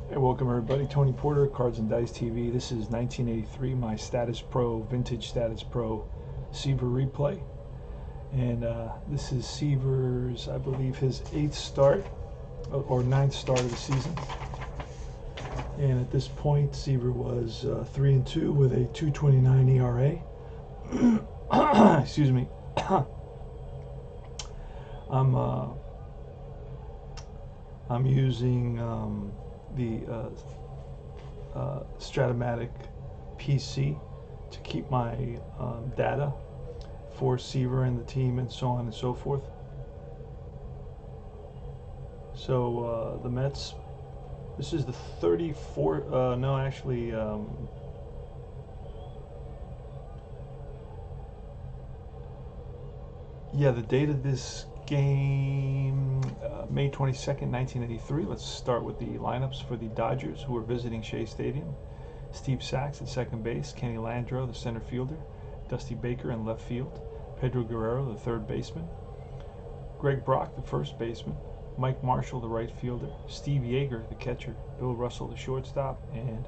Hey, welcome everybody. Tony Porter, Cards and Dice TV. This is 1983, my Statis Pro, vintage Statis Pro Seaver replay. And this is Seaver's, I believe, his 8th start or 9th start of the season. And at this point, Seaver was 3-2 with a 2.29 ERA. Excuse me. I'm using the Stratomatic PC to keep my data for Seaver and the team and so on and so forth. So the Mets, this is the 34th, no actually, yeah, the date of this game, May 22nd, 1983. Let's start with the lineups for the Dodgers, who are visiting Shea Stadium. Steve Sax at second base, Kenny Landreau, the center fielder, Dusty Baker in left field, Pedro Guerrero, the third baseman, Greg Brock, the first baseman, Mike Marshall, the right fielder, Steve Yeager, the catcher, Bill Russell, the shortstop, and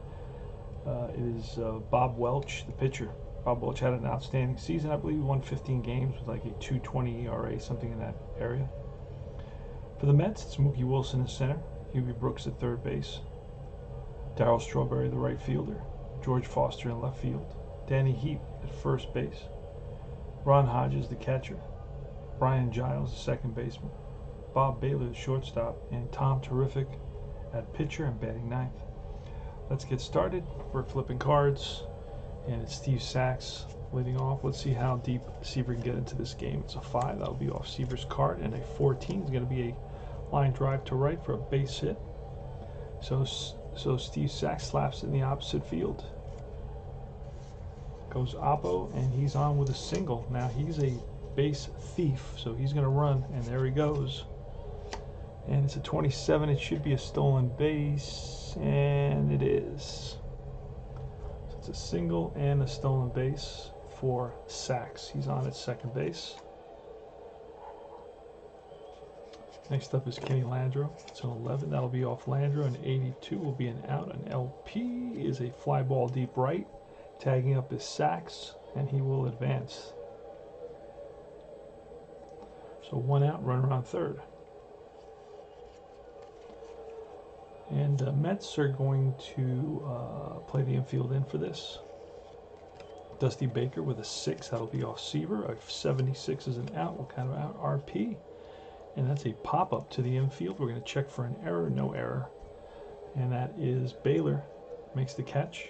it is Bob Welch, the pitcher. Bob Welch had an outstanding season. I believe he won 15 games with like a 2.20 ERA, something in that area. For the Mets, it's Mookie Wilson in center, Hughie Brooks at third base, Darryl Strawberry, the right fielder, George Foster in left field, Danny Heap at first base, Ron Hodges, the catcher, Brian Giles, the second baseman, Bob Baylor, the shortstop, and Tom Terrific at pitcher and batting ninth. Let's get started. We're flipping cards. And it's Steve Sax leading off. Let's see how deep Seaver can get into this game. It's a 5, that'll be off Seaver's card, and a 14 is going to be a line drive to right for a base hit. So Steve Sax slaps it in the opposite field. Goes Oppo, and he's on with a single. Now he's a base thief, so he's going to run, and there he goes. And it's a 27. It should be a stolen base, and it is. A single and a stolen base for Sax. He's on at second base. Next up is Kenny Landreau. It's an 11. That'll be off Landreau. An 82 will be an out. An LP is a fly ball deep right. Tagging up is Sax, and he will advance. So 1 out, runner on third. And the Mets are going to play the infield in for this. Dusty Baker with a 6, that'll be off Seaver. A 76 is an out. What kind of out? RP. And that's a pop-up to the infield. We're going to check for an error. No error. And that is Baylor. Makes the catch.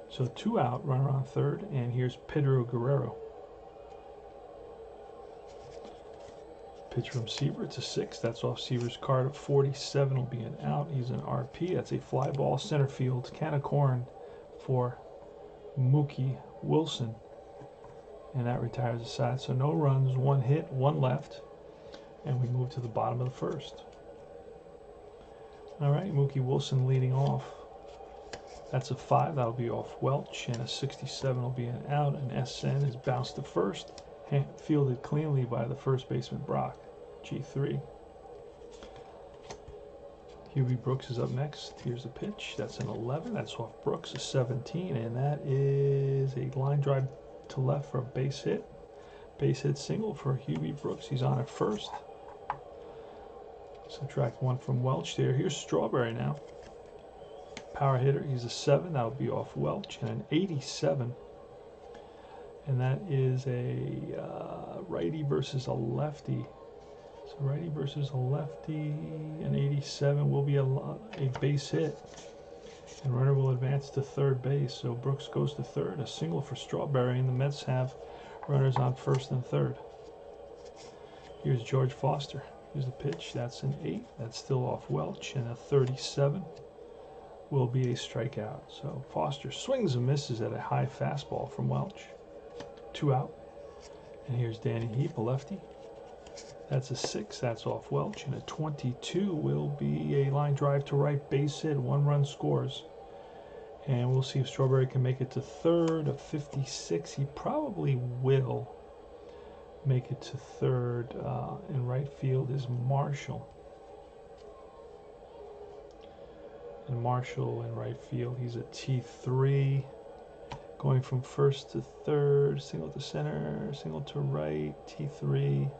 So 2 out, runner on third. And here's Pedro Guerrero. Pitch from Seaver, it's a 6. That's off Seaver's card. Of 47 will be an out. He's an RP. That's a fly ball center field. Can of corn for Mookie Wilson. And that retires the side. So no runs, 1 hit, 1 left. And we move to the bottom of the first. All right, Mookie Wilson leading off. That's a 5. That'll be off Welch. And a 67 will be an out. An SN is bounced to first. Fielded cleanly by the first baseman Brock. G3. Hughie Brooks is up next. Here's the pitch. That's an 11. That's off Brooks, a 17. And that is a line drive to left for a base hit. Base hit single for Hughie Brooks. He's on at first. Subtract 1 from Welch there. Here's Strawberry now. Power hitter. He's a 7. That'll be off Welch. And an 87. And that is a righty versus a lefty. So righty versus a lefty. An 87 will be a base hit. And runner will advance to third base. So Brooks goes to third. A single for Strawberry. And the Mets have runners on first and third. Here's George Foster. Here's the pitch. That's an 8. That's still off Welch. And a 37 will be a strikeout. So Foster swings and misses at a high fastball from Welch. 2 out. And here's Danny Heap, a lefty. That's a 6. That's off Welch. And a 22 will be a line drive to right, base hit. 1 run scores. And we'll see if Strawberry can make it to third. A 56. He probably will make it to third. In right field is Marshall. and Marshall in right field. He's a T3. Going from first to third, single to center, single to right, T3.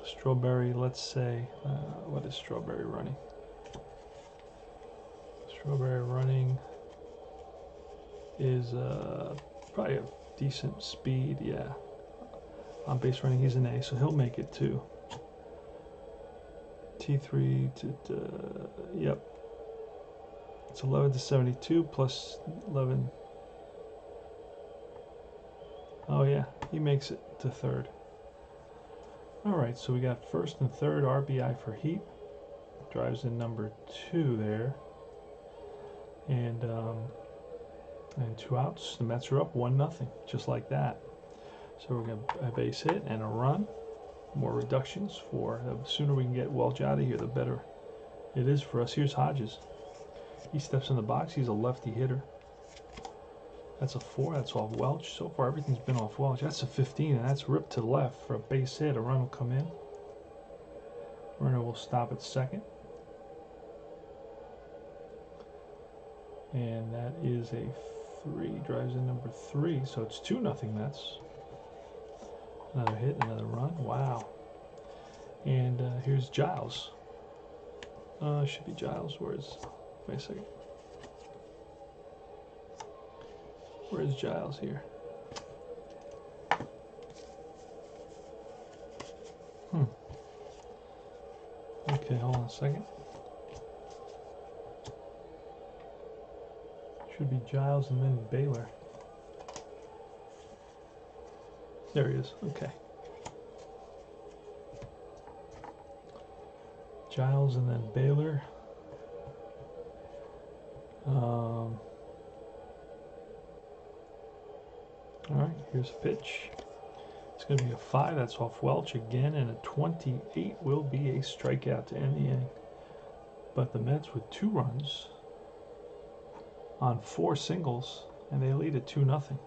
Strawberry, let's say, what is Strawberry running? Strawberry running is probably a decent speed, yeah. On base running, he's an A, so he'll make it too. T3 to, yep. It's 11 to 72 plus 11. Oh yeah, he makes it to third. All right, so we got first and third RBI for Heat. Drives in number 2 there. And 2 outs. The Mets are up 1-0, just like that. So we're going to a base hit and a run. More reductions for the sooner we can get Welch out of here, the better it is for us. Here's Hodges. He steps in the box. He's a lefty hitter. That's a 4. That's off Welch. So far, everything's been off Welch. That's a 15, and that's ripped to left for a base hit. A run will come in. Runner will stop at second. And that is a 3. Drives in number 3. So it's 2-0 Mets. Another hit, another run. Wow. And here's Giles. Should be Giles. Where's... Wait a second. Where's Giles here? Okay, hold on a second. Should be Giles and then Baylor. There he is. Okay. Giles and then Baylor. Alright, here's a pitch. It's going to be a 5. That's off Welch again, and a 28 will be a strikeout to end the inning. But the Mets with 2 runs on 4 singles, and they lead at 2-0.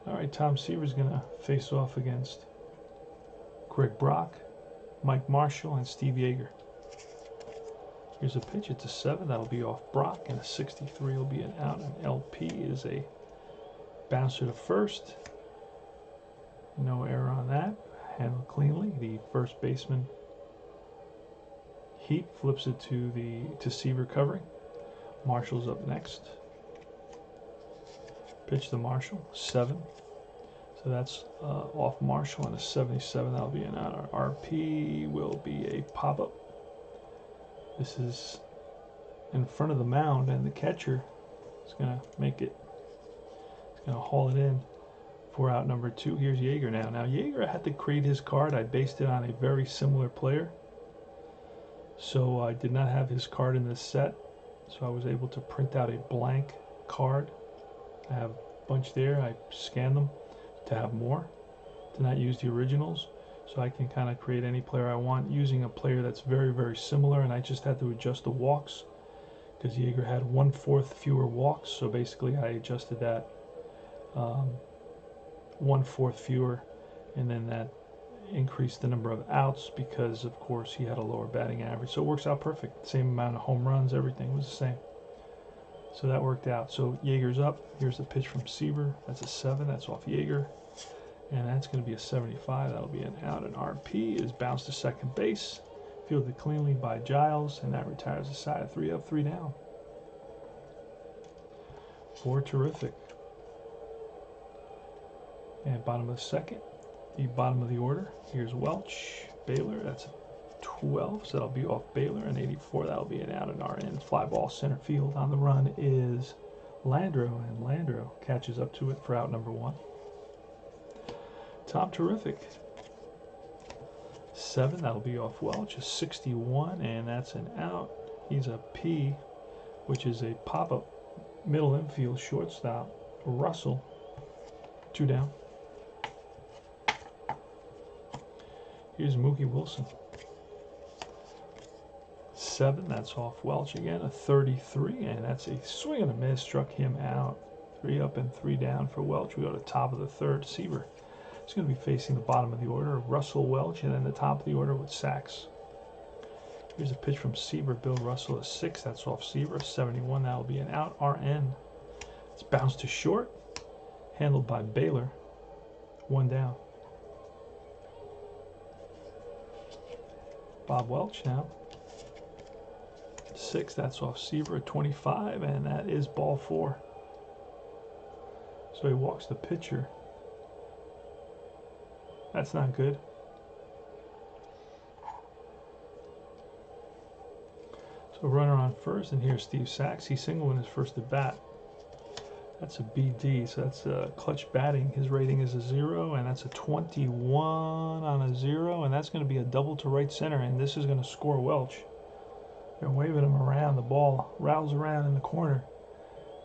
Alright, Tom Seaver's going to face off against Greg Brock, Mike Marshall, and Steve Yeager. Here's a pitch. It's a 7. That'll be off Brock, and a 63 will be an out. And LP is a bouncer to first. No error on that. Handled cleanly. The first baseman Heat flips it to Seaver covering. Marshall's up next. Pitch to Marshall. 7. So that's off Marshall, and a 77. That'll be an out. Our RP will be a pop-up. This is in front of the mound, and the catcher is going to make it. He's going to haul it in for out number 2. Here's Yeager now. Now, Yeager had to create his card. I based it on a very similar player. So I did not have his card in this set. So I was able to print out a blank card. I have a bunch there. I scanned them to have more, to not use the originals. So I can kind of create any player I want using a player that's very, very similar, and I just had to adjust the walks because Yeager had 1/4 fewer walks. So basically I adjusted that 1/4 fewer, and then that increased the number of outs because, of course, he had a lower batting average. So it works out perfect. Same amount of home runs, everything was the same. So that worked out. So Yeager's up. Here's the pitch from Seaver. That's a 7. That's off Yeager. And that's going to be a 75. That'll be an out. And RP is bounced to second base. Fielded cleanly by Giles. And that retires the side. 3 up, 3 down. 4 terrific. And bottom of the second. The bottom of the order. Here's Welch. Baylor. That's a 12. So that'll be off Baylor. And 84. That'll be an out. And our end. Fly ball center field. On the run is Landreau. And Landreau catches up to it for out number 1. Tom Terrific. 7, that'll be off Welch. A 61, and that's an out. He's a P, which is a pop-up middle infield shortstop. Russell, 2 down. Here's Mookie Wilson. 7, that's off Welch again. A 33, and that's a swing and a miss. Struck him out. 3 up and 3 down for Welch. We go to top of the 3rd. Seaver. It's going to be facing the bottom of the order, Russell, Welch, and then the top of the order with Sachs. Here's a pitch from Seaver. Bill Russell, a 6. That's off Seaver. 71. That'll be an out. RN. It's bounced to short. Handled by Baylor. 1 down. Bob Welch now. 6. That's off Seaver. 25. And that is ball 4. So he walks the pitcher. That's not good. So runner on first, and here's Steve Sachs. He singled in his first at bat. That's a BD, so that's clutch batting. His rating is a 0, and that's a 21 on a 0, and that's going to be a double to right center, and this is going to score Welch. They're waving him around. The ball rattles around in the corner,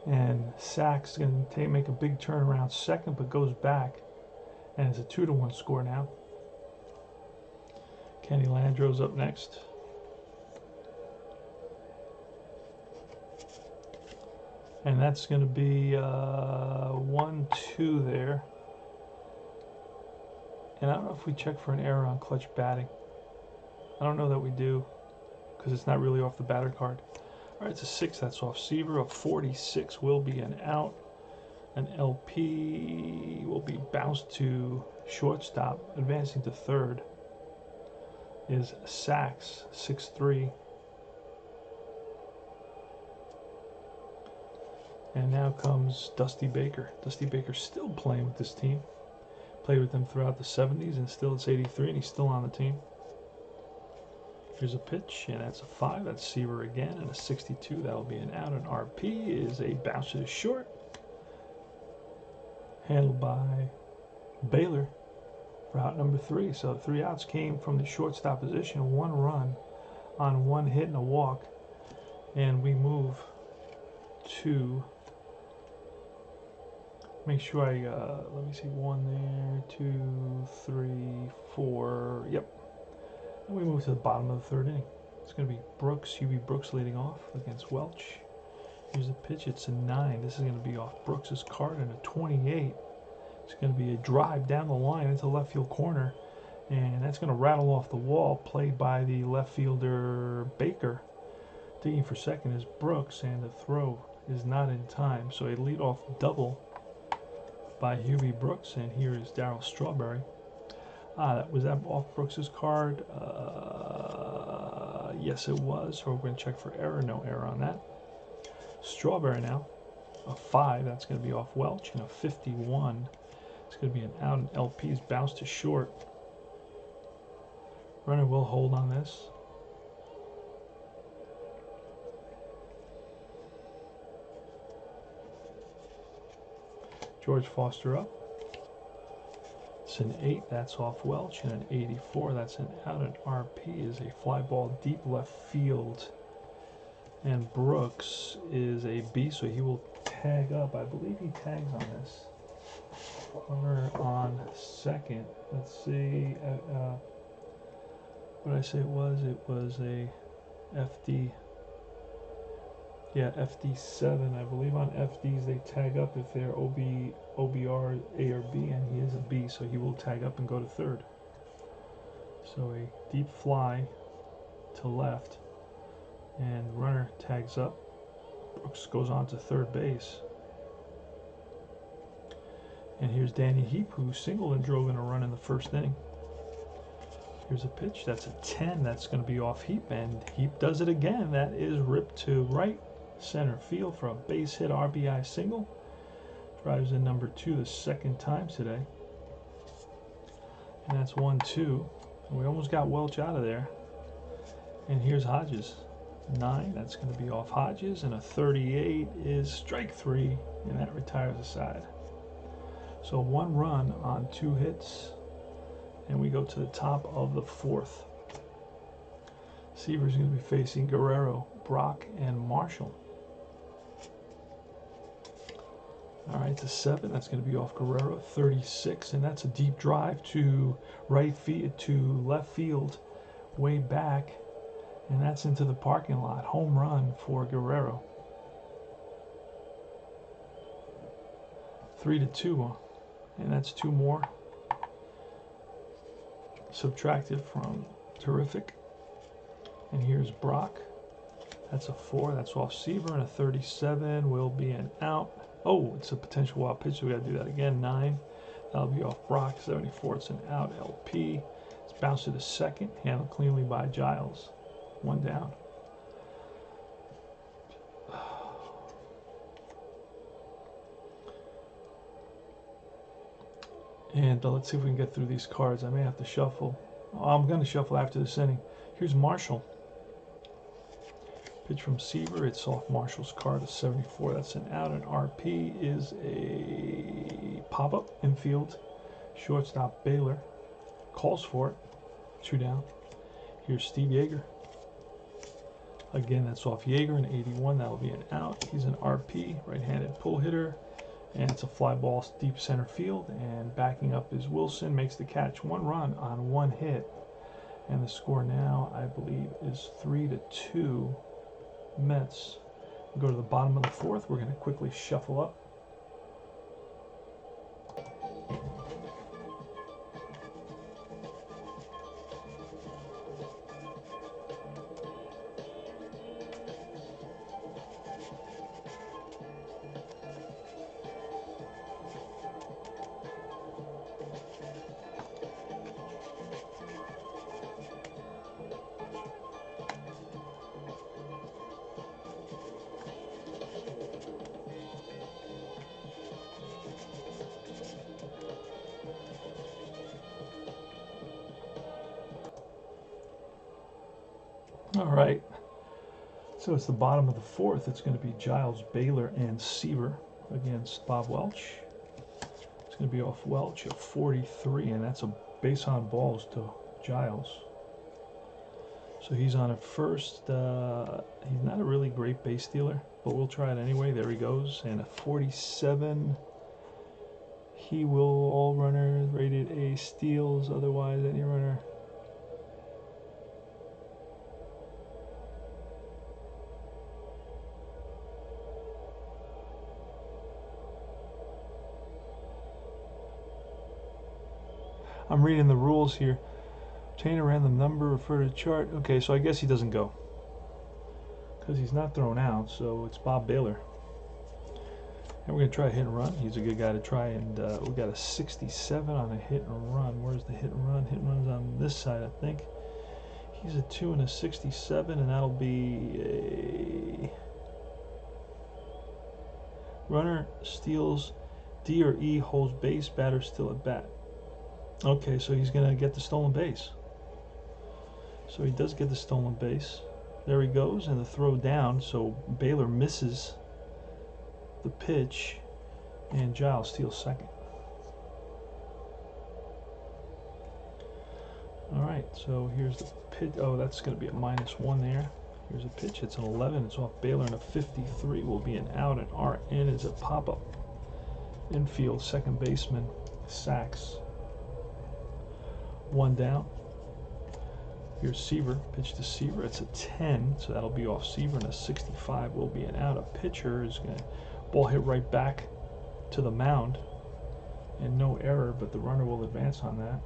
and Sachs is going to make a big turn around second, but goes back, and it's a 2-1 score now. Kenny Landreau's up next. And that's going to be 1-2 there. And I don't know if we check for an error on clutch batting. I don't know that we do, because it's not really off the batter card. All right, it's a 6. That's off Seaver. A 46 will be an out. An LP will be bounced to shortstop. Advancing to third is Sachs, 6'3". And now comes Dusty Baker. Dusty Baker's still playing with this team. Played with them throughout the 70s, and still it's 83, and he's still on the team. Here's a pitch, and that's a 5. That's Seaver again, and a 62. That'll be an out. An RP is a bounce to short. Handled by Baylor for out number 3. So 3 outs came from the shortstop position. 1 run on 1 hit and a walk. And we move to... Make sure I, let me see, 1 there, 2, 3, 4, yep. And we move to the bottom of the 3rd inning. It's going to be Brooks, UB Brooks leading off against Welch. Here's the pitch, it's a 9. This is going to be off Brooks's card, and a 28. It's going to be a drive down the line into left field corner, and that's going to rattle off the wall, played by the left fielder Baker. Digging for second is Brooks, and the throw is not in time. So a leadoff double by Hubie Brooks, and here is Darryl Strawberry. Was that off Brooks's card? Yes, it was. So we're going to check for error. No error on that. Strawberry now, a 5. That's going to be off Welch, and a 51. It's going to be an out, and LP's bounce to short. Runner will hold on this. George Foster up. It's an 8. That's off Welch, and an 84. That's an out. An RP is a fly ball deep left field. And Brooks is a B, so he will tag up. I believe he tags on this. Runner on second. Let's see. What did I say it was? It was a FD. Yeah, FD7. I believe on FDs they tag up if they're OBR, A or B, and he is a B, so he will tag up and go to third. So a deep fly to left, and runner tags up. Brooks goes on to third base. And here's Danny Heap, who singled and drove in a run in the 1st inning. Here's a pitch. That's a 10. That's going to be off Heap, and Heap does it again. That is ripped to right center field for a base hit RBI single. Drives in number 2 the 2nd time today. And that's 1-2. And we almost got Welch out of there. And here's Hodges. 9. That's going to be off Hodges. And a 38 is strike 3. And that retires the side. So 1 run on 2 hits. And we go to the top of the 4th. Seaver's going to be facing Guerrero, Brock, and Marshall. All right, the 7. That's going to be off Guerrero, 36, and that's a deep drive to left field, way back, and that's into the parking lot. Home run for Guerrero. 3-2, and that's 2 more. Subtracted from terrific. And here's Brock. That's a 4. That's off Seaver, and a 37 will be an out. Oh, it's a potential wild pitch, so we got to do that again. 9. That'll be off Brock. 74. It's an out. LP. It's bounced to the second. Handled cleanly by Giles. 1 down. And let's see if we can get through these cards. I may have to shuffle. Oh, I'm going to shuffle after this inning. Here's Marshall. Pitch from Seaver. It's off Marshall's card, a 74. That's an out. And RP is a pop-up infield. Shortstop Baylor calls for it. 2 down. Here's Steve Yeager. Again, that's off Yeager, an 81. That'll be an out. He's an RP, right-handed pull hitter. And it's a fly ball deep center field. And backing up is Wilson. Makes the catch. 1 run on 1 hit. And the score now, I believe, is 3-2 Mets. We'll go to the bottom of the 4th. We're going to quickly shuffle up. All right, so it's the bottom of the 4th. It's going to be Giles, Baylor, and Seaver against Bob Welch. It's going to be off Welch at 43, and that's a base on balls to Giles. So he's on at first. He's not a really great base stealer, but we'll try it anyway. There he goes, and a 47. He will all runners rated A steals, otherwise any runner. I'm reading the rules here. Obtain a random number, refer to chart. Okay, so I guess he doesn't go because he's not thrown out, so it's Bob Baylor. And we're going to try a hit and run. He's a good guy to try, and we got a 67 on a hit and run. Where's the hit and run? Hit and run's on this side, I think. He's a 2 and a 67, and that'll be a runner steals D or E, holds base, batter still at bat. Okay, so he's going to get the stolen base. So he does get the stolen base. There he goes, and the throw down. So Baylor misses the pitch, and Giles steals second. All right, so here's the pitch. Oh, that's going to be a -1 there. Here's a pitch. It's an 11. It's off Baylor, and a 53 will be an out. And RN is a pop-up infield second baseman, Sachs. 1 down. Here's Seaver, pitch to Seaver. It's a 10, so that'll be off Seaver, and a 65 will be an out. A pitcher is going to ball hit right back to the mound, and no error, but the runner will advance on that.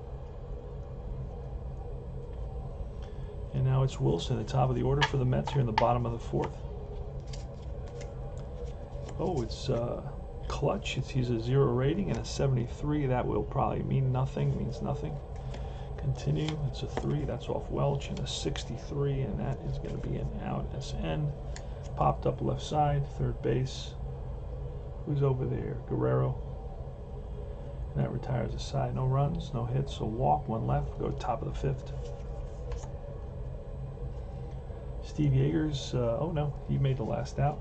And now it's Wilson, the top of the order for the Mets here in the bottom of the 4th. Oh, it's clutch. He's a 0 rating and a 73. That will probably mean nothing, means nothing. Continue. It's a 3. That's off Welch, and a 63, and that is going to be an out. SN. Popped up left side, third base. Who's over there? Guerrero. And that retires the side. No runs, no hits, so walk, 1 left. Go top of the 5th. Steve Yeager's, oh no, he made the last out.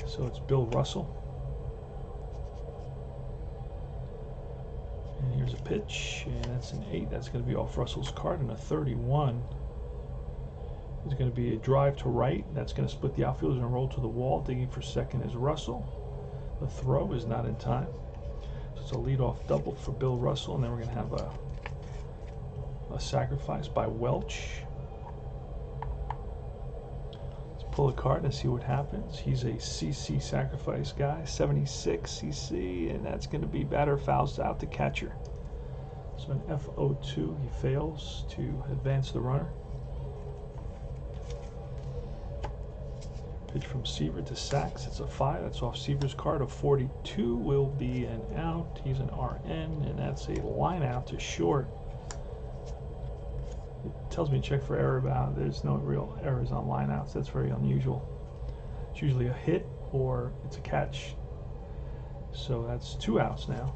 So it's Bill Russell. And here's a pitch, and that's an 8. That's going to be off Russell's card, and a 31 is going to be a drive to right. That's going to split the outfielders and roll to the wall. Digging for second is Russell. The throw is not in time. So it's a leadoff double for Bill Russell, and then we're going to have a sacrifice by Welch. Let's pull a card and see what happens. He's a CC sacrifice guy, 76 CC, and that's going to be batter fouls out to catcher. So an FO2, he fails to advance the runner. Pitch from Seaver to Sachs. It's a 5. That's off Seaver's card. A 42 will be an out. He's an RN, and that's a line out to short. It tells me to check for error about. There's no real errors on line outs. That's very unusual. It's usually a hit or it's a catch. So that's 2 outs now.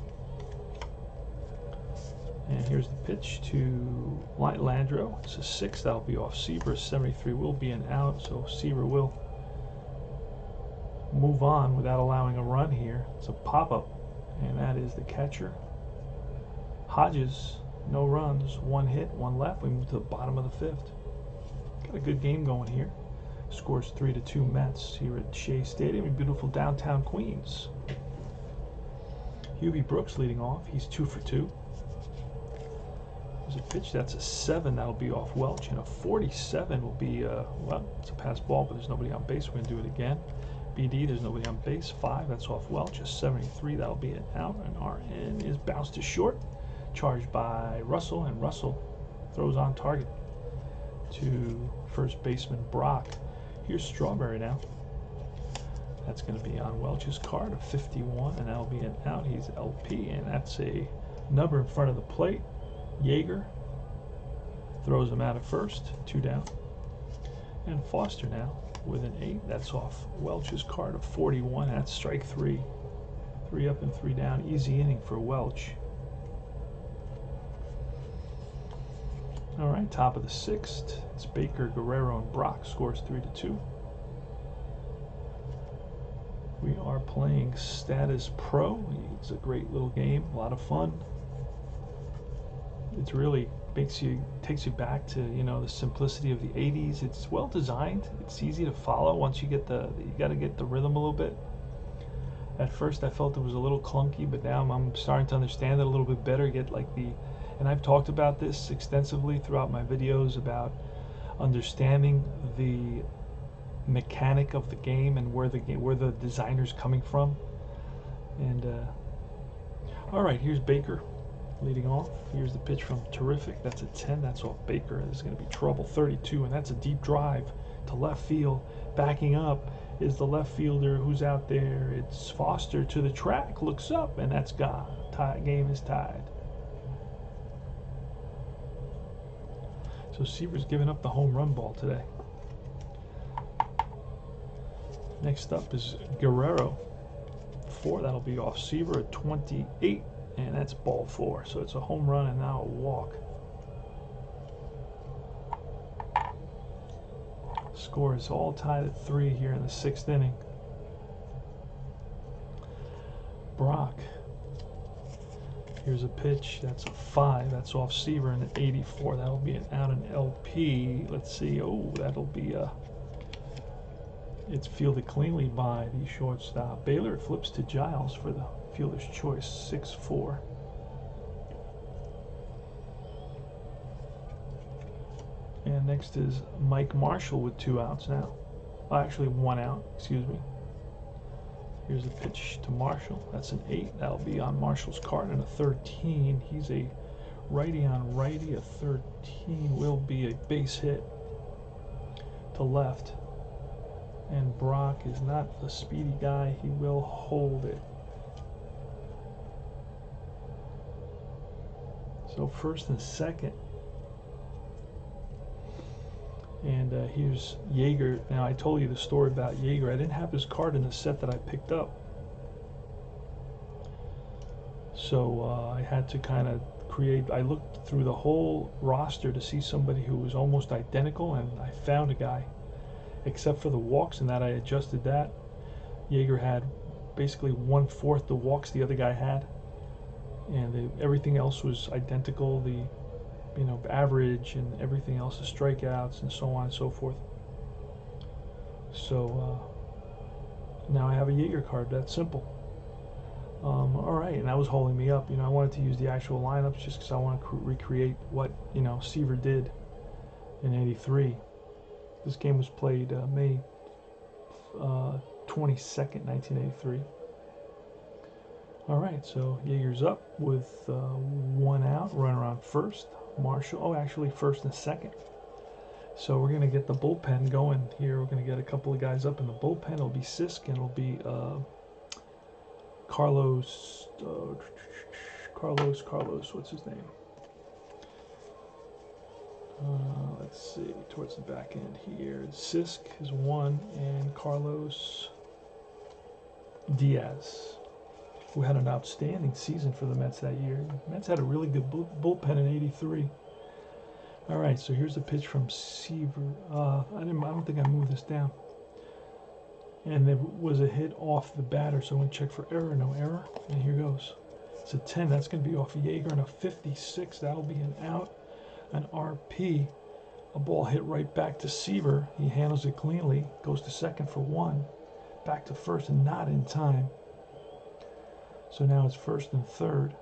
And here's the pitch to Landreau. It's a 6. That'll be off Seaver. 73 will be an out. So Seaver will move on without allowing a run here. It's a pop-up, and that is the catcher. Hodges, no runs, 1 hit, 1 left. We move to the bottom of the 5th. Got a good game going here. Scores 3-2 Mets here at Shea Stadium in beautiful downtown Queens. Hubie Brooks leading off. He's 2 for 2. There's a pitch. That's a 7. That'll be off Welch. And a 47 will be, well, it's a pass ball, but there's nobody on base. We're going to do it again. BD, there's nobody on base. 5. That's off Welch. A 73. That'll be an out. An RN is bounced to short. Charged by Russell. And Russell throws on target to first baseman Brock. Here's Strawberry now. That's going to be on Welch's card, a 51, and that'll be an out. He's LP, and that's a number in front of the plate. Yeager throws him out at first, 2 down. And Foster now with an 8. That's off Welch's card, a 41. That's strike 3. 3 up and 3 down. Easy inning for Welch. All right, top of the 6th. It's Baker, Guerrero, and Brock. Scores 3-2. We are playing Statis Pro. It's a great little game, a lot of fun. It really takes you back to, you know, the simplicity of the 80s. It's well designed. It's easy to follow once you get you got to get the rhythm a little bit. At first I felt it was a little clunky, but now I'm starting to understand it a little bit better. Get like and I've talked about this extensively throughout my videos about understanding the mechanic of the game and where the designer's coming from. And all right, here's Baker leading off. Here's the pitch from Terrific. That's a 10. That's off Baker. This is going to be trouble. 32, and that's a deep drive to left field. Backing up is the left fielder who's out there. It's Foster to the track. Looks up, and that's gone. Game is tied. So Seaver's giving up the home run ball today. Next up is Guerrero. 4. That'll be off Seaver at 28. And that's ball 4. So it's a home run and now a walk. Score is all tied at 3 here in the 6th inning. Brock. Here's a pitch. That's a 5. That's off Seaver and an 84. That'll be an out in LP. Let's see. Oh, that'll be it's fielded cleanly by the shortstop. Baylor flips to Giles for the fielder's choice, 6-4. And next is Mike Marshall with 2 outs now. Actually 1 out, excuse me. Here's a pitch to Marshall. That's an 8. That'll be on Marshall's card, and a 13. He's a righty on righty. A 13 will be a base hit to left. And Brock is not a speedy guy. He will hold it. So first and second. And here's Yeager. Now, I told you the story about Yeager. I didn't have his card in the set that I picked up. So I had to kind of I looked through the whole roster to see somebody who was almost identical, and I found a guy. Except for the walks, and that I adjusted that. Yeager had basically 1/4 the walks the other guy had, and everything else was identical. The average and everything else, the strikeouts and so on and so forth. So now I have a Yeager card. That's simple. All right, and that was holding me up. I wanted to use the actual lineups just because I want to recreate what Seaver did in '83. This game was played May 22nd, 1983. All right, so Yeager's up with 1 out, runner on first. Marshall, actually first and second. So we're going to get the bullpen going here. We're going to get a couple of guys up in the bullpen. It'll be Sisk and it'll be Carlos, what's his name? Let's see, towards the back end here. Sisk is one, and Carlos Diaz, who had an outstanding season for the Mets that year. The Mets had a really good bullpen in '83. All right, so here's a pitch from Seaver. I don't think I moved this down. And there was a hit off the batter, so I'm going to check for error. No error. And here goes. It's a 10. That's going to be off Yeager, and a 56. That'll be an out. An RP. A ball hit right back to Seaver. He handles it cleanly. Goes to second for one. Back to first, and not in time. So now it's first and third.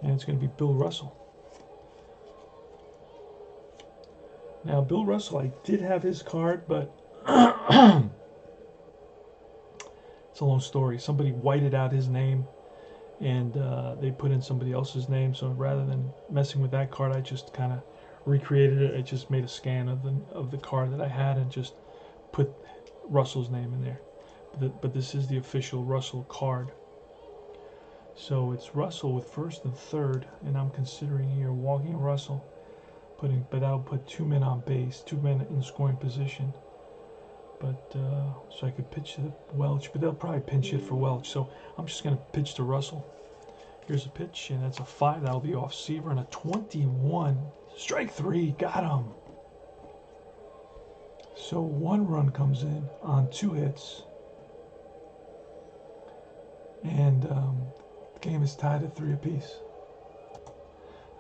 And it's going to be Bill Russell. Now, Bill Russell, I did have his card, but it's a long story. Somebody whited out his name, and they put in somebody else's name. So rather than messing with that card, I just kind of recreated it. I just made a scan of the card that I had and just put Russell's name in there. But this is the official Russell card. So it's Russell with first and third, and I'm considering here walking Russell. But I'll put two men on base, two men in scoring position. But so I could pitch to Welch, but they'll probably pinch hit for Welch. So I'm just going to pitch to Russell. Here's a pitch, and that's a 5. That'll be off Seaver, and a 21. Strike 3, got him. So 1 run comes in on 2 hits, and the game is tied at 3 apiece.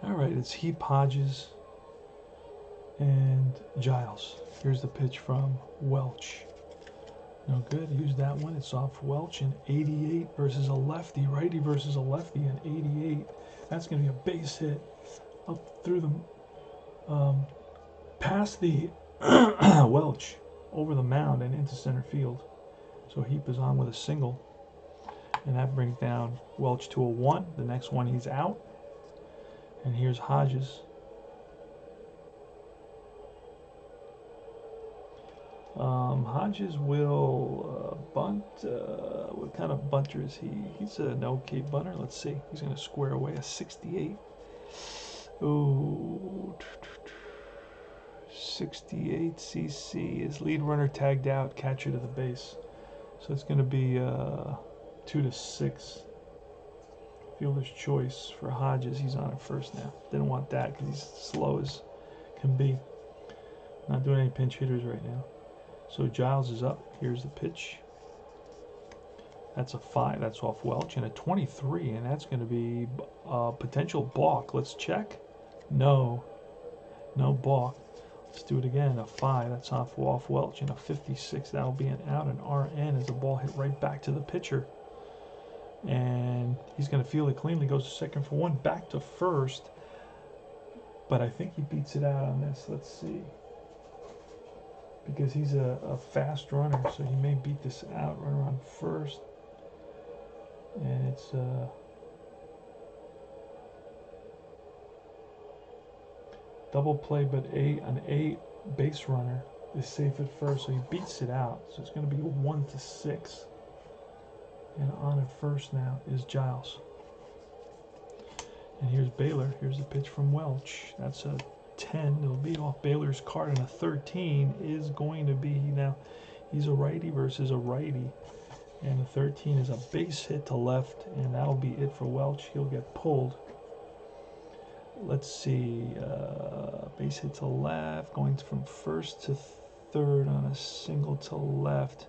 All right, it's Heap, Hodges, and Giles. Here's the pitch from Welch. No good. Use that one. It's off Welch. And 88 versus a lefty. Righty versus a lefty. And 88. That's going to be a base hit up through the past the Welch over the mound and into center field. So Heap is on with a single, and that brings down Welch to a 1. The next one he's out. And here's Hodges. Hodges will bunt. What kind of bunter is he? He's an okay bunter. Let's see. He's going to square away a 68. Oh, 68 CC. His lead runner tagged out, catcher to the base. So it's going to be 2-6. Fielder's choice for Hodges. He's on at first now. Didn't want that because he's slow as can be. Not doing any pinch hitters right now. So Giles is up. Here's the pitch. That's a 5. That's off Welch. And a 23. And that's going to be a potential balk. Let's check. No. No balk. Let's do it again. A 5. That's off Welch. And a 56. That'll be an out. An RN as the ball hit right back to the pitcher. And he's going to field it cleanly. Goes to second for 1. Back to first. But I think he beats it out on this. Let's see. Because he's a fast runner, so he may beat this out. Runner on first. And it's double play, but an A base runner is safe at first, so he beats it out. So it's going to be 1-6. And on at first now is Giles. And here's Baylor. Here's the pitch from Welch. That's a 10. It'll be off Baylor's card, and a 13 is going to be, now he's a righty versus a righty, and a 13 is a base hit to left, and that'll be it for Welch. He'll get pulled. Let's see, base hit to left, going from first to third on a single to left.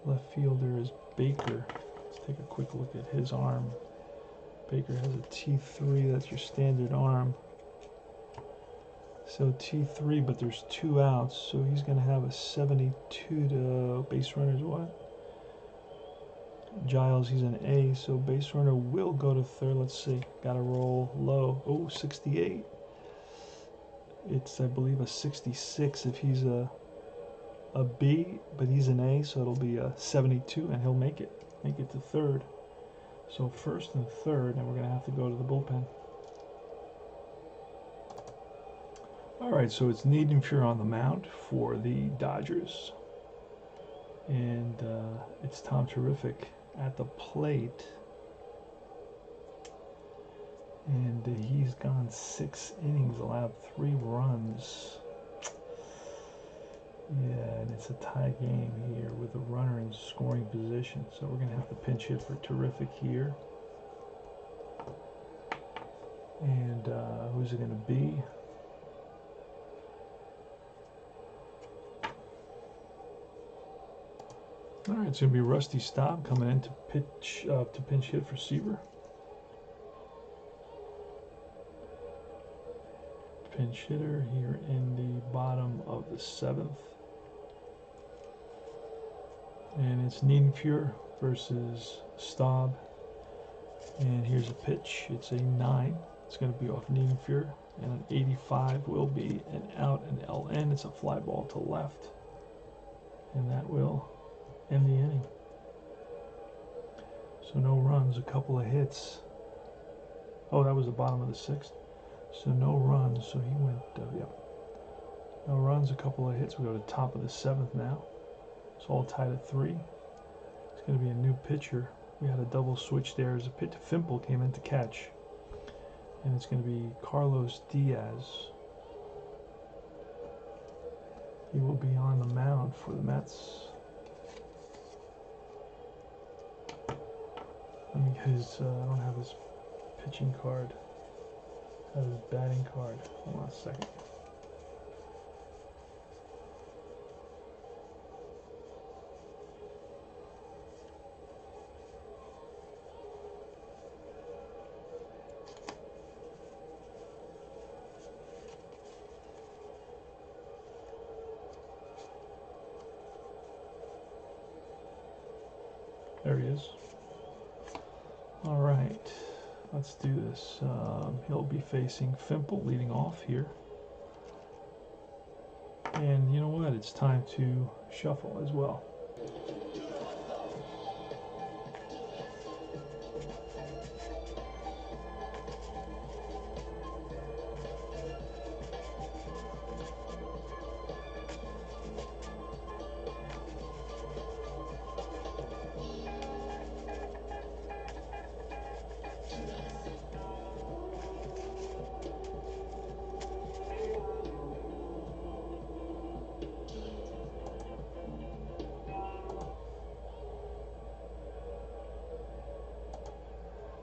Left fielder is Baker. Let's take a quick look at his arm. Baker has a T3, that's your standard arm. So T3, but there's 2 outs, so he's going to have a 72 to base runner's what? Giles, he's an A, so base runner will go to third. Let's see, got to roll low. Oh, 68. It's, I believe, a 66 if he's a B, but he's an A, so it'll be a 72, and he'll make it to third. So first and third, and we're going to have to go to the bullpen. All right, so it's Niedenfuhr on the mound for the Dodgers. And it's Tom Terrific at the plate. And he's gone 6 innings, allowed 3 runs. Yeah, and it's a tie game here with a runner in scoring position. So we're going to have to pinch hit for Terrific here. And who's it going to be? All right, it's going to be Rusty Staub coming in to pinch hit for Seaver. Pinch hitter here in the bottom of the 7th. And it's Niedenfuhr versus Staub. And here's a pitch. It's a 9. It's going to be off Niedenfuhr. And an 85 will be an out, and LN. It's a fly ball to left. And that will end the inning. So no runs, a couple of hits. Oh, that was the bottom of the 6th. So no runs. So he went, yeah. No runs, a couple of hits. We go to the top of the 7th now. It's all tied at 3. It's going to be a new pitcher. We had a double switch there as a pitch. Fimple came in to catch. And it's going to be Carlos Diaz. He will be on the mound for the Mets. Let me get his, I don't have his pitching card. I have his batting card. Hold on a second. There he is. All right, let's do this. He'll be facing Fimple leading off here. And you know what? It's time to shuffle as well.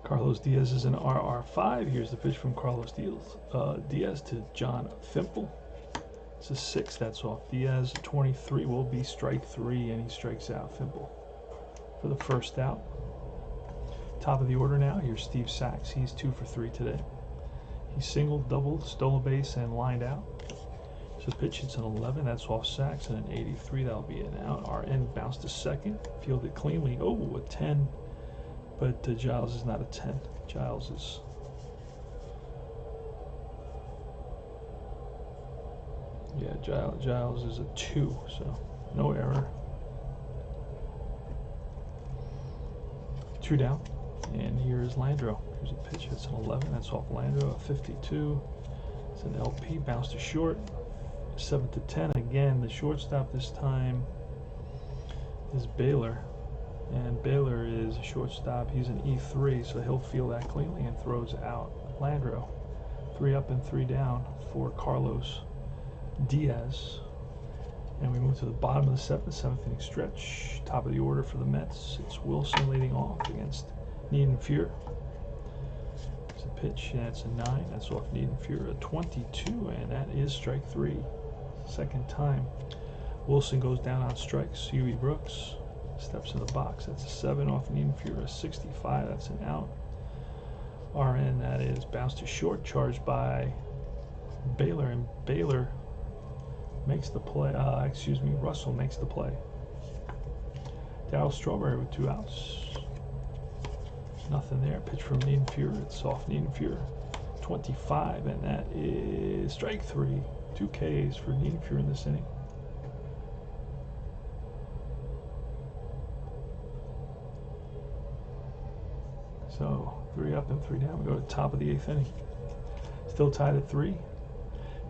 Carlos Diaz is an RR5. Here's the pitch from Carlos Diaz to John Fimple. It's a 6. That's off Diaz. 23 will be strike 3, and he strikes out Fimple for the first out. Top of the order now. Here's Steve Sachs. He's 2 for 3 today. He singled, doubled, stole a base, and lined out. So pitch, it's an 11. That's off Sachs, and an 83. That'll be an out. RN bounced to second. Fielded cleanly. Oh, a 10. But Giles is not a 10. Giles is... Yeah, Giles is a 2, so no error. 2 down. And here is Landreau. Here's a pitch. It's an 11. That's off Landreau. A 52. It's an LP. Bounce to short. 7 to 10. Again, the shortstop this time is Baylor. And Baylor is a shortstop. He's an E3, so he'll field that cleanly and throws out Landreau. 3 up and 3 down for Carlos Diaz. And we move to the bottom of the 7th inning stretch. Top of the order for the Mets. It's Wilson leading off against Niedenfuhr. It's a pitch, and it's a 9. That's off Niedenfuhr. A 22, and that is strike 3. Second time. Wilson goes down on strikes. Huey Brooks steps in the box. That's a 7 off Niedenfuhr. A 65. That's an out. RN, that is bounced to short, charged by Baylor, and Baylor makes the play. Russell makes the play. Darryl Strawberry with 2 outs. Nothing there. Pitch from Niedenfuhr. It's off Niedenfuhr. 25, and that is strike 3. 2 Ks for Niedenfuhr in this inning. So 3 up and 3 down. We go to the top of the 8th inning. Still tied at 3.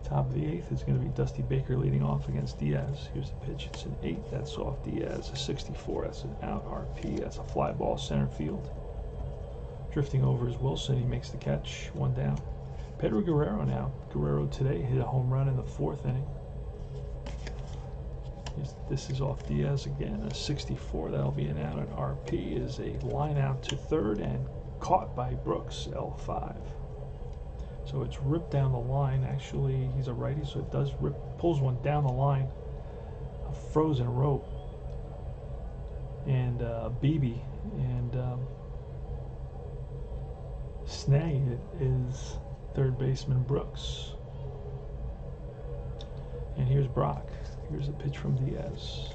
Top of the 8th is going to be Dusty Baker leading off against Diaz. Here's the pitch. It's an 8. That's off Diaz. A 64. That's an out. RP. That's a fly ball center field. Drifting over is Wilson. He makes the catch. 1 down. Pedro Guerrero now. Guerrero today hit a home run in the 4th inning. This is off Diaz again. A 64. That'll be an out. And RP is a line out to 3rd and caught by Brooks. L5. So it's ripped down the line. Actually, he's a righty, so it does rip, pulls one down the line. A frozen rope. And BB. And snagging it is 3rd baseman Brooks. And here's Brock. Here's a pitch from Diaz.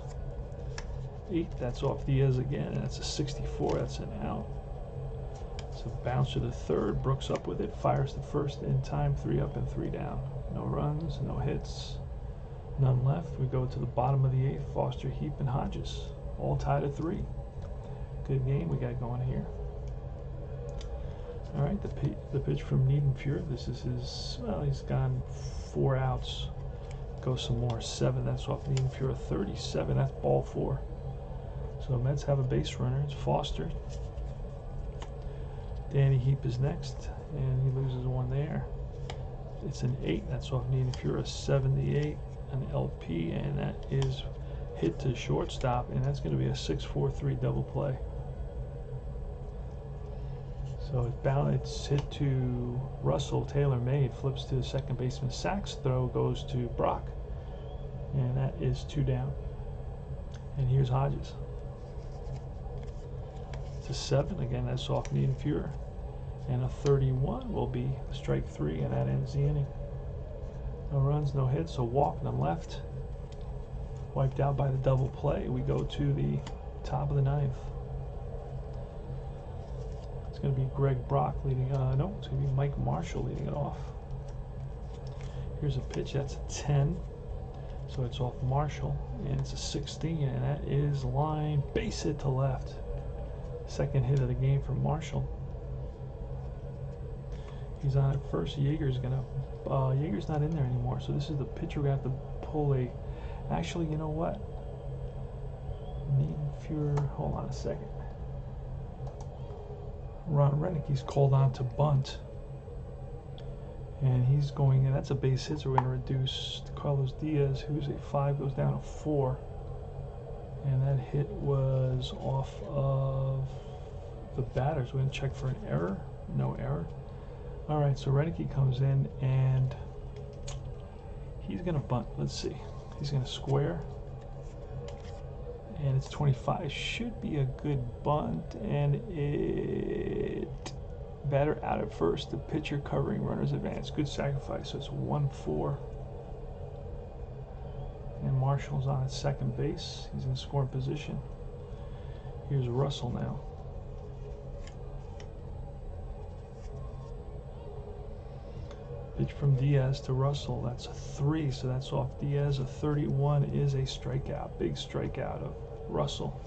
8. That's off Diaz again. And that's a 64. That's an out. So bounce to the 3rd, Brooks up with it, fires the 1st in time, 3 up and 3 down. No runs, no hits, none left. We go to the bottom of the 8th, Foster, Heap, and Hodges, all tied at 3. Good game we got going here. All right, the pitch from Niedenfuhr. This is his, well, he's gone 4 outs. Go some more, 7, that's off Niedenfuhr, 37, that's ball 4. So Mets have a base runner, it's Foster. Danny Heap is next, and he loses 1 there. It's an 8, that's off Niedenfuhr, a 78, an LP, and that is hit to shortstop, and that's going to be a 6-4-3 double play. So it's hit to Russell, Taylor made, flips to the 2nd baseman. Sachs throw goes to Brock, and that is 2 down. And here's Hodges. It's a 7, again that's off Niedenfuhr, and a 31 will be strike 3, and that ends the inning. No runs, no hits, a walk, none left. Wiped out by the double play. We go to the top of the 9th. It's going to be Greg Brock leading. No, it's going to be Mike Marshall leading it off. Here's a pitch. That's a 10. So it's off Marshall, and it's a 16, and that is line base hit to left. 2nd hit of the game for Marshall. He's on at first. Yeager's not in there anymore, so this is the pitcher we have to pull a. Actually, you know what? Niedenfuhr. Hold on a second. Ron Rennicke's called on to bunt, and he's going in. That's a base hit, so we're going to reduce Carlos Diaz, who's a 5, goes down to 4. And that hit was off of the batters. We're going to check for an error. No error. All right, so Rennicke comes in, and he's going to bunt. Let's see. He's going to square. And it's 25. Should be a good bunt. And it... Batter out at first. The pitcher covering, runners advance. Good sacrifice. So it's 1-4. And Marshall's on at 2nd base. He's in scoring position. Here's Russell now. Pitch from Diaz to Russell. That's a 3, so that's off Diaz. A 31 is a strikeout. Big strikeout of Russell.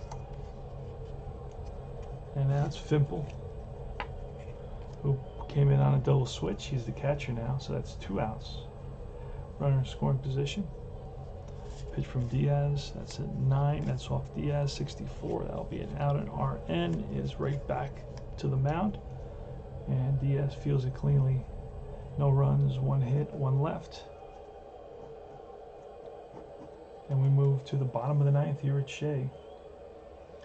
And that's Fimple, who came in on a double switch. He's the catcher now, so that's 2 outs. Runner in scoring position. Pitch from Diaz, that's a 9, that's off Diaz, 64, that'll be an out, and RN is right back to the mound, and Diaz fields it cleanly. No runs, 1 hit, 1 left. And we move to the bottom of the 9th here at Shea.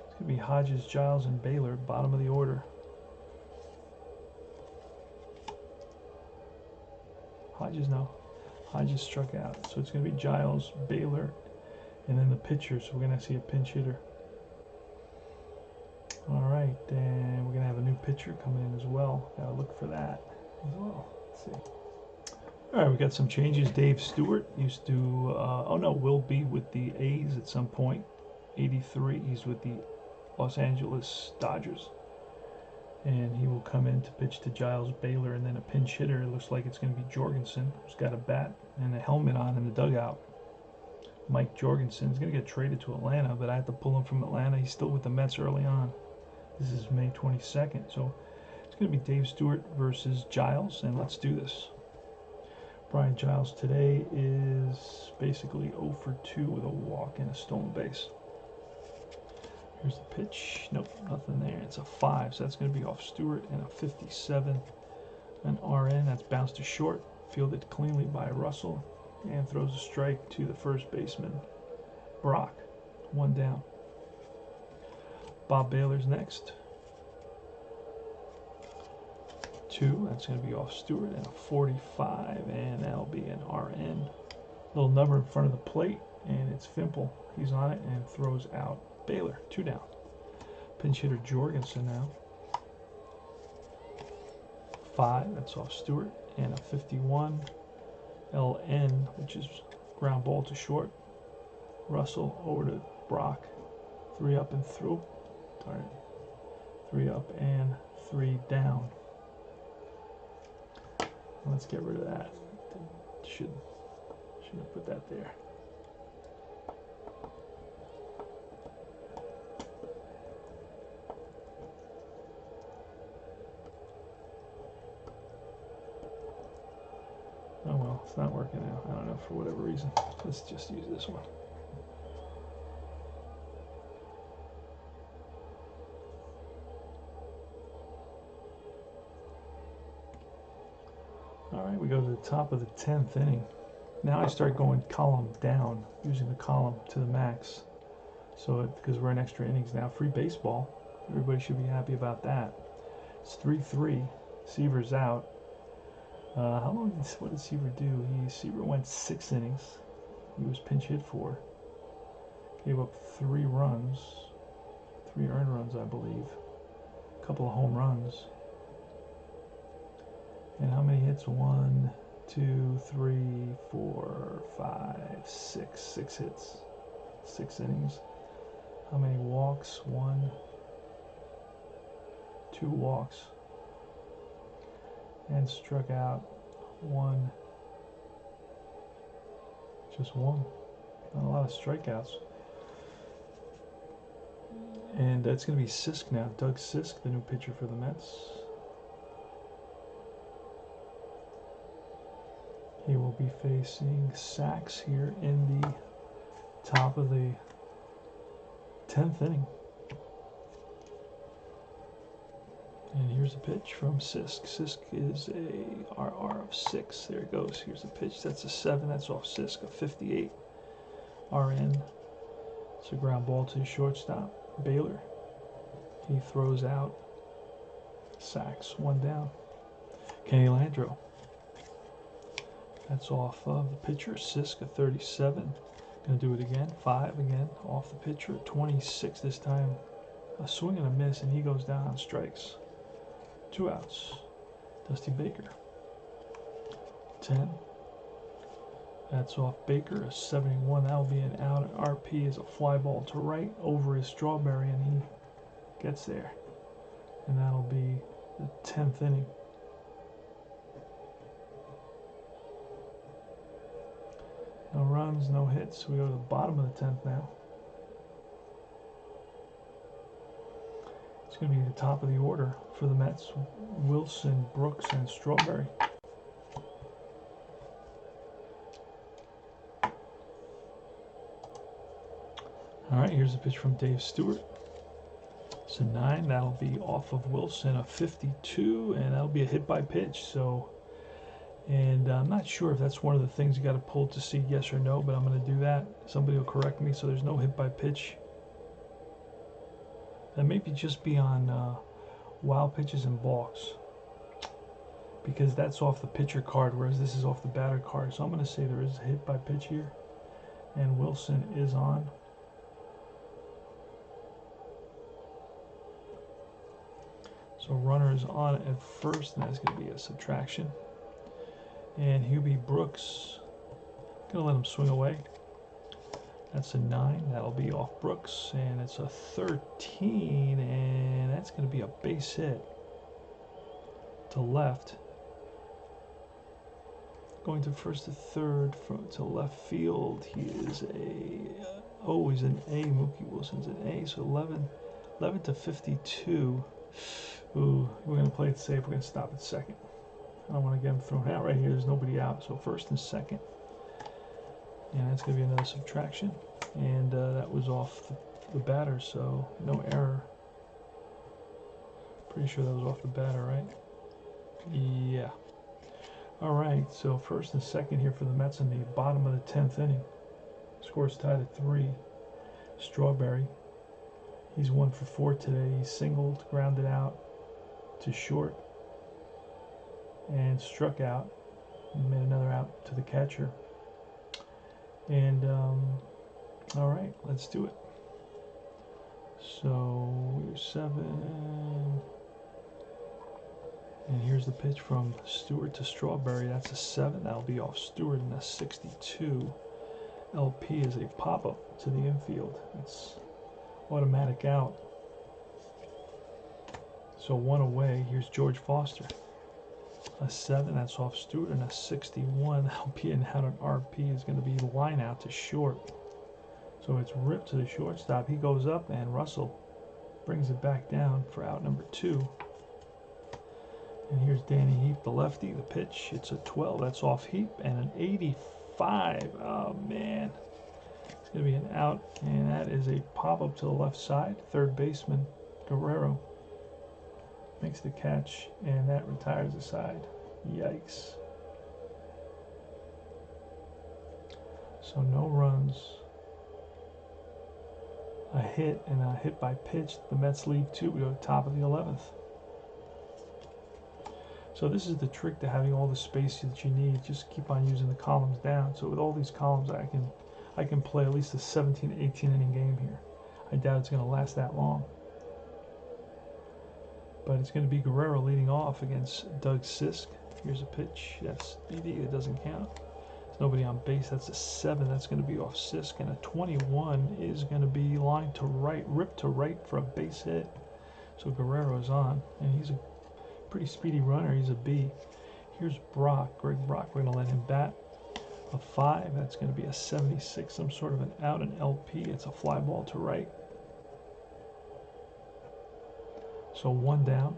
It's going to be Hodges, Giles, and Baylor, bottom of the order. Hodges struck out. So it's going to be Giles, Baylor, and then the pitcher. So we're going to see a pinch hitter. All right, and we're going to have a new pitcher coming in as well. Got to look for that as well. Let's see. All right, we got some changes. Dave Stewart used to, will be with the A's at some point. 83, he's with the Los Angeles Dodgers. And he will come in to pitch to Giles, Baylor, and then a pinch hitter. It looks like it's going to be Jorgensen, who's got a bat and a helmet on in the dugout. Mike Jorgensen is going to get traded to Atlanta, but I had to pull him from Atlanta. He's still with the Mets early on. This is May 22nd. So It's going to be Dave Stewart versus Giles, and let's do this. Brian Giles today is basically 0 for 2 with a walk and a stolen base. Here's the pitch. Nope, nothing there. It's a 5, so that's going to be off Stewart, and a 57, an RN. That's bounced to short, fielded cleanly by Russell, and throws a strike to the first baseman, Brock. 1 down. Bob Baylor's next. 2, that's going to be off Stewart, and a 45, and that'll be an RN. Little number in front of the plate, and it's Fimple. He's on it and throws out Baylor. 2 down. Pinch hitter Jorgensen now. 5, that's off Stewart, and a 51, LN, which is ground ball to short. Russell over to Brock. 3 up and through. Darn it. 3 up and 3 down. Let's get rid of that. Shouldn't have put that there. Oh well, it's not working now. I don't know, for whatever reason. Let's just use this one. Alright, we go to the top of the 10th inning. Now I start going column down, using the column to the max. So, because we're in extra innings now, free baseball. Everybody should be happy about that. It's 3-3. Seaver's out. What did Seaver do? Seaver went 6 innings. He was pinch hit for. Gave up 3 runs. 3 earned runs, I believe. A couple of home runs. And how many hits? 1, 2, 3, 4, 5, 6. 6 hits. 6 innings. How many walks? 1, 2 walks. And struck out 1. Just 1. Not a lot of strikeouts. And that's going to be Sisk now. Doug Sisk, the new pitcher for the Mets. He will be facing Sachs here in the top of the 10th inning. And here's a pitch from Sisk. Sisk is a RR of 6. There it goes. Here's a pitch. That's a 7. That's off Sisk. A 58. RN. It's a ground ball to the shortstop, Baylor. He throws out Sachs. 1 down. Kenny Landreau. That's off of the pitcher, Sisk, a 37. Gonna do it again. 5 again, off the pitcher. 26 this time. A swing and a miss, and he goes down on strikes. 2 outs. Dusty Baker. 10. That's off Baker, a 71. That'll be an out. An RP is a fly ball to right over his Strawberry, and he gets there. And that'll be the 10th inning. No runs, no hits. We go to the bottom of the 10th now. It's going to be the top of the order for the Mets. Wilson, Brooks, and Strawberry. All right, here's a pitch from Dave Stewart. It's a 9. That'll be off of Wilson, a 52, and that'll be a hit by pitch. So. And I'm not sure if that's one of the things you got to pull to see yes or no, but I'm going to do that. Somebody will correct me, so there's no hit by pitch. That may just be on wild pitches and balks, because that's off the pitcher card, whereas this is off the batter card. So I'm going to say there is a hit by pitch here, and Wilson is on. So runner is on at first, and that's going to be a subtraction. And Hubie Brooks, gonna let him swing away. That's a 9. That'll be off Brooks, and it's a 13, and that's gonna be a base hit to left. Going to first to third, to left field. He is he's an A. Mookie Wilson's an A. So 11 to 52. Ooh, we're going to play it safe. We're going to stop at second. I don't want to get him thrown out right here. There's nobody out. So first and second. And that's going to be another subtraction. And that was off the batter, so no error. Pretty sure that was off the batter, right? Yeah. All right, so first and second here for the Mets in the bottom of the 10th inning. Score's tied at 3. Strawberry. He's 1 for 4 today. He singled, grounded out to short, and struck out. And made another out to the catcher. And all right, let's do it. So we're 7. And here's the pitch from Stewart to Strawberry. That's a 7. That'll be off Stewart, and a 62. LP is a pop-up to the infield. It's automatic out. So 1 away. Here's George Foster. A 7. That's off Stewart, and a 61. LP and out on RP is going to be line out to short. So it's ripped to the shortstop. He goes up, and Russell brings it back down for out number 2. And here's Danny Heap, the lefty, the pitch. It's a 12. That's off Heap, and an 85. Oh, man. It's going to be an out, and that is a pop-up to the left side. Third baseman, Guerrero, makes the catch, and that retires the side. Yikes. So no runs. A hit and a hit by pitch. The Mets lead 2. We go to the top of the 11th. So this is the trick to having all the space that you need. Just keep on using the columns down. So with all these columns, I can play at least a 17, 18 inning game here. I doubt it's going to last that long. But it's going to be Guerrero leading off against Doug Sisk. Here's a pitch. That's BD. It doesn't count. There's nobody on base. That's a 7. That's going to be off Sisk. And a 21 is going to be lined to right, ripped to right for a base hit. So Guerrero's on. And he's a pretty speedy runner. He's a B. Here's Brock. Greg Brock. We're going to let him bat. A 5. That's going to be a 76. Some sort of an out, an LP. It's a fly ball to right. So 1 down.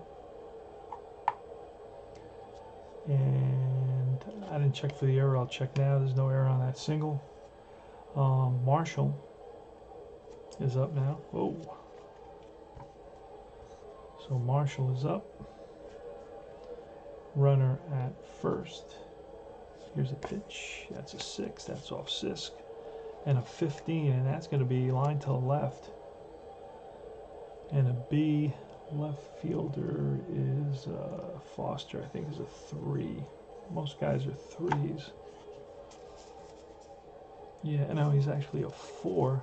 And I didn't check for the error. I'll check now. There's no error on that single. Marshall is up now. Whoa. So Marshall is up. Runner at first. Here's a pitch. That's a 6. That's off Sisk. And a 15. And that's going to be lined to the left. And a B. Left fielder is Foster, I think, is a 3. Most guys are 3s. Yeah, no, he's actually a 4.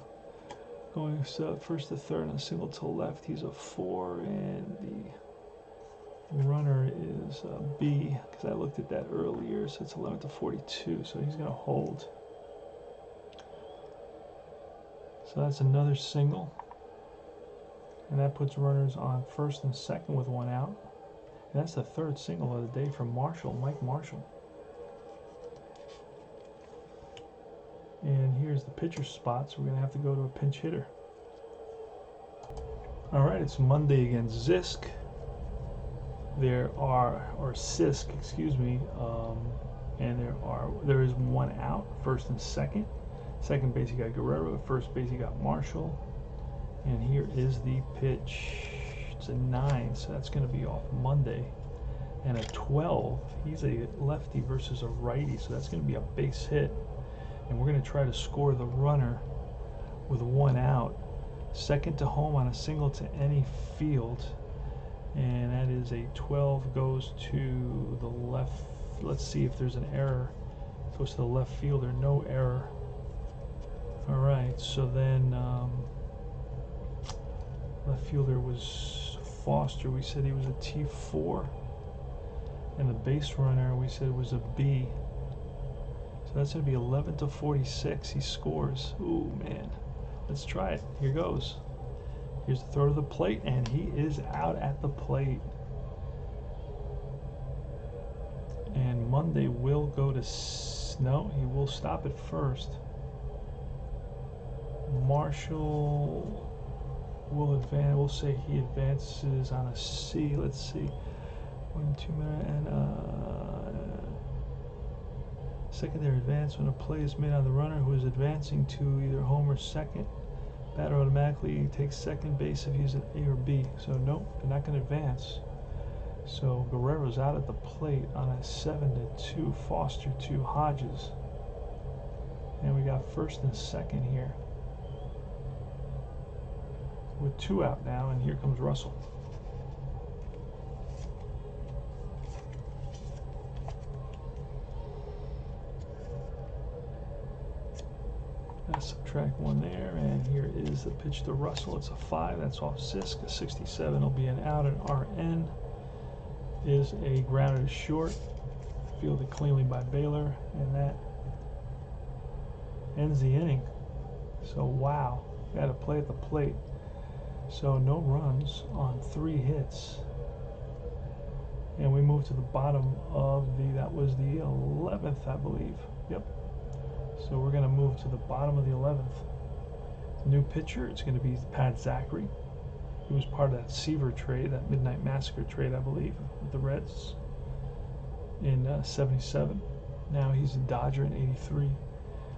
Going first to third and a single to the left, he's a 4. And the runner is B, because I looked at that earlier, so it's 11 to 42, so he's going to hold. So that's another single. And that puts runners on first and second with 1 out. And that's the 3rd single of the day from Marshall, Mike Marshall. And here's the pitcher spot, so we're going to have to go to a pinch hitter. All right, it's Monday against Zisk. Sisk, excuse me, and there is 1 out, first and second. Second base, you got Guerrero. First base, you got Marshall. And here is the pitch. It's a 9, so that's going to be off Monday. And a 12, he's a lefty versus a righty, so that's going to be a base hit. And we're going to try to score the runner with 1 out. Second to home on a single to any field. And that is a 12, goes to the left. Let's see if there's an error. Goes to the left fielder, no error. All right, so then left fielder was Foster. We said he was a T4. And the base runner, we said was a B. So that's going to be 11 to 46. He scores. Ooh, man. Let's try it. Here goes. Here's the throw to the plate, and he is out at the plate. And Monday will go to... No, he will stop at first. Marshall will advance. We'll say he advances on a C. Let's see. 1, 2 minutes and secondary advance when a play is made on the runner who is advancing to either home or second. Batter automatically takes second base if he's an A or B. So nope, they're not going to advance. So Guerrero's out at the plate on a 7-2. Foster 2. Hodges. And we got first and second here with 2 out now, and here comes Russell. Subtract 1 there, and here is the pitch to Russell. It's a 5. That's off Zisk. A 67 will be an out, and RN is a grounded short. Fielded cleanly by Baylor, and that ends the inning. So wow, got to play at the plate. So no runs on 3 hits, and we move to the bottom of that was the 11th, I believe. Yep. So we're going to move to the bottom of the 11th. The new pitcher, it's going to be Pat Zachary. He was part of that Seaver trade, that Midnight Massacre trade, I believe, with the Reds in 77. Now he's a Dodger in 83.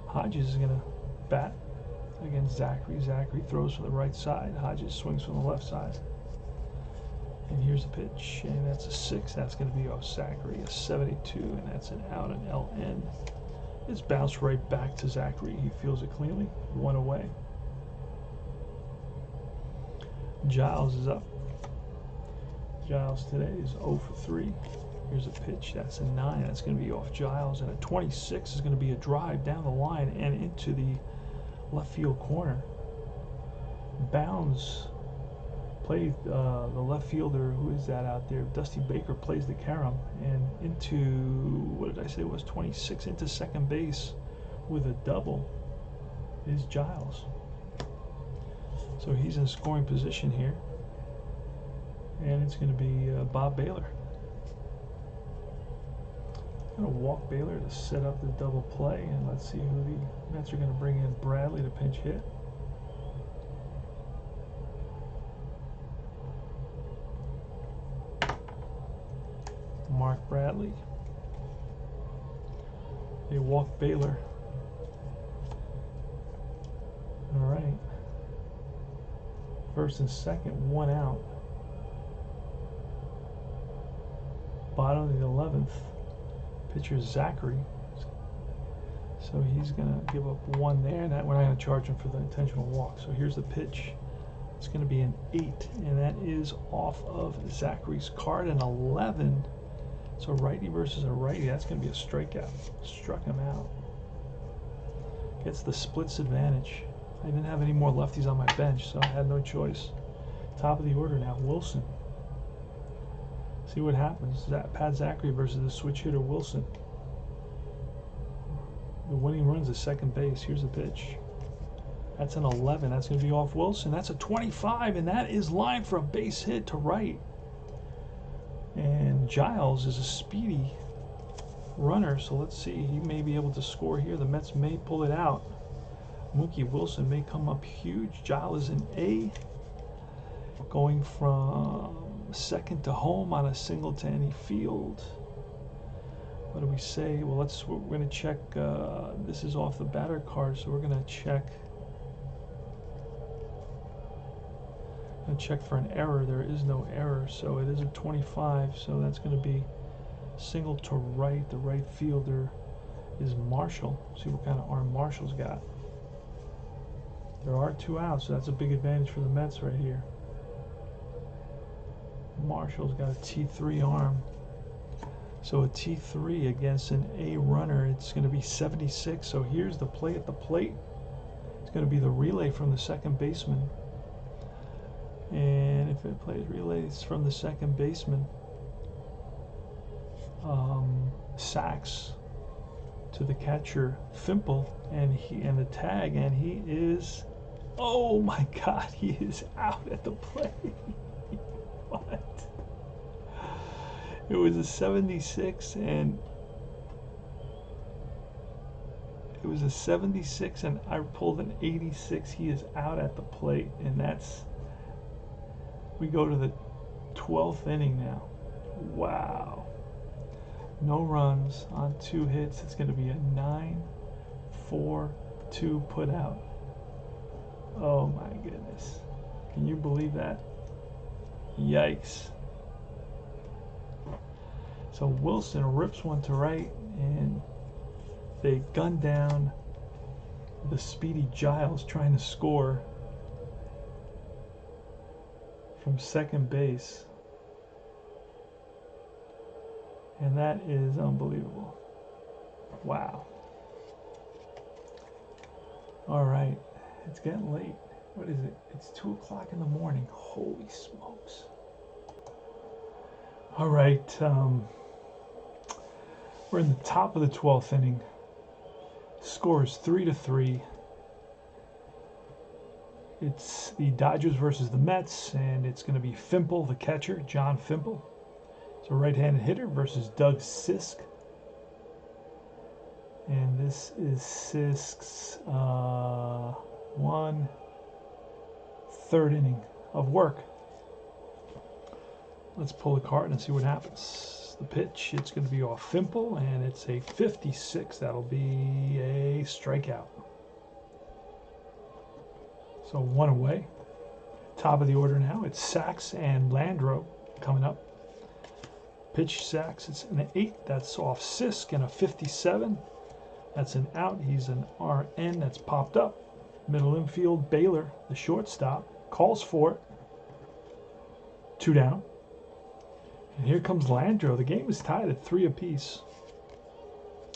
Hodges is going to bat against Zachary. Zachary throws from the right side. Hodges swings from the left side. And here's the pitch, and that's a 6. That's going to be off Zachary. A 72, and that's an out, an LN. It's bounced right back to Zachary. He feels it cleanly. 1 away. Giles is up. Giles today is 0 for 3. Here's a pitch. That's a 9. That's going to be off Giles. And a 26 is going to be a drive down the line and into the left field corner. Bounds played the left fielder, who is that out there? Dusty Baker plays the carom, and into, what did I say it was, 26, into second base with a double is Giles. So he's in scoring position here, and it's going to be Bob Baylor. I'm going to walk Baylor to set up the double play, and let's see who the Mets are going to bring in. Bradley to pinch hit. Mark Bradley. They walk Baylor. All right. First and second, 1 out. Bottom of the 11th. Pitcher Zachary. So he's going to give up 1 there, and that we're not going to charge him for the intentional walk. So here's the pitch. It's going to be an 8, and that is off of Zachary's card. An 11. So righty versus a righty, that's going to be a strikeout. Struck him out. Gets the splits advantage. I didn't have any more lefties on my bench, so I had no choice. Top of the order now, Wilson. See what happens. Pat Zachary versus the switch hitter Wilson. The winning run's at second base. Here's the pitch. That's an 11. That's going to be off Wilson. That's a 25, and that is lined for a base hit to right. And Giles is a speedy runner, so let's see. He may be able to score here. The Mets may pull it out. Mookie Wilson may come up huge. Giles is an A, going from second to home on a single to any field. What do we say? Well, we're going to check. This is off the batter card, so we're going to check. Check for an error. There is no error, so it is a 25, so that's going to be single to right. The right fielder is Marshall. See what kind of arm Marshall's got. There are 2 outs, so that's a big advantage for the Mets right here. Marshall's got a T3 arm, so a T3 against an A runner, it's going to be 76. So here's the play at the plate. It's going to be the relay from the second baseman. And if it plays relays from the second baseman, Sachs to the catcher Fimple, and the tag, and he is, oh my God, he is out at the plate. What? It was a 76, and it was a 76, and I pulled an 86. He is out at the plate, and that's We go to the 12th inning now. Wow. No runs on 2 hits. It's going to be a 9-4-2 put out. Oh my goodness. Can you believe that? Yikes. So Wilson rips one to right, and they gun down the speedy Giles trying to score from second base. And that is unbelievable. Wow. All right. It's getting late. What is it? It's 2 o'clock in the morning. Holy smokes. All right. We're in the top of the 12th inning. Score is 3-3. It's the Dodgers versus the Mets, and it's going to be Fimple, the catcher, John Fimple. It's a right-handed hitter versus Doug Sisk. And this is Sisk's 1/3 inning of work. Let's pull a card and see what happens. The pitch, it's going to be off Fimple, and it's a 56. That'll be a strikeout. So 1 away. Top of the order now. It's Sachs and Landreau coming up. Pitch Sachs, it's an 8. That's off Sisk, and a 57. That's an out. He's an RN. That's popped up. Middle infield, Baylor, the shortstop, calls for it. 2 down. And here comes Landreau. The game is tied at 3 apiece.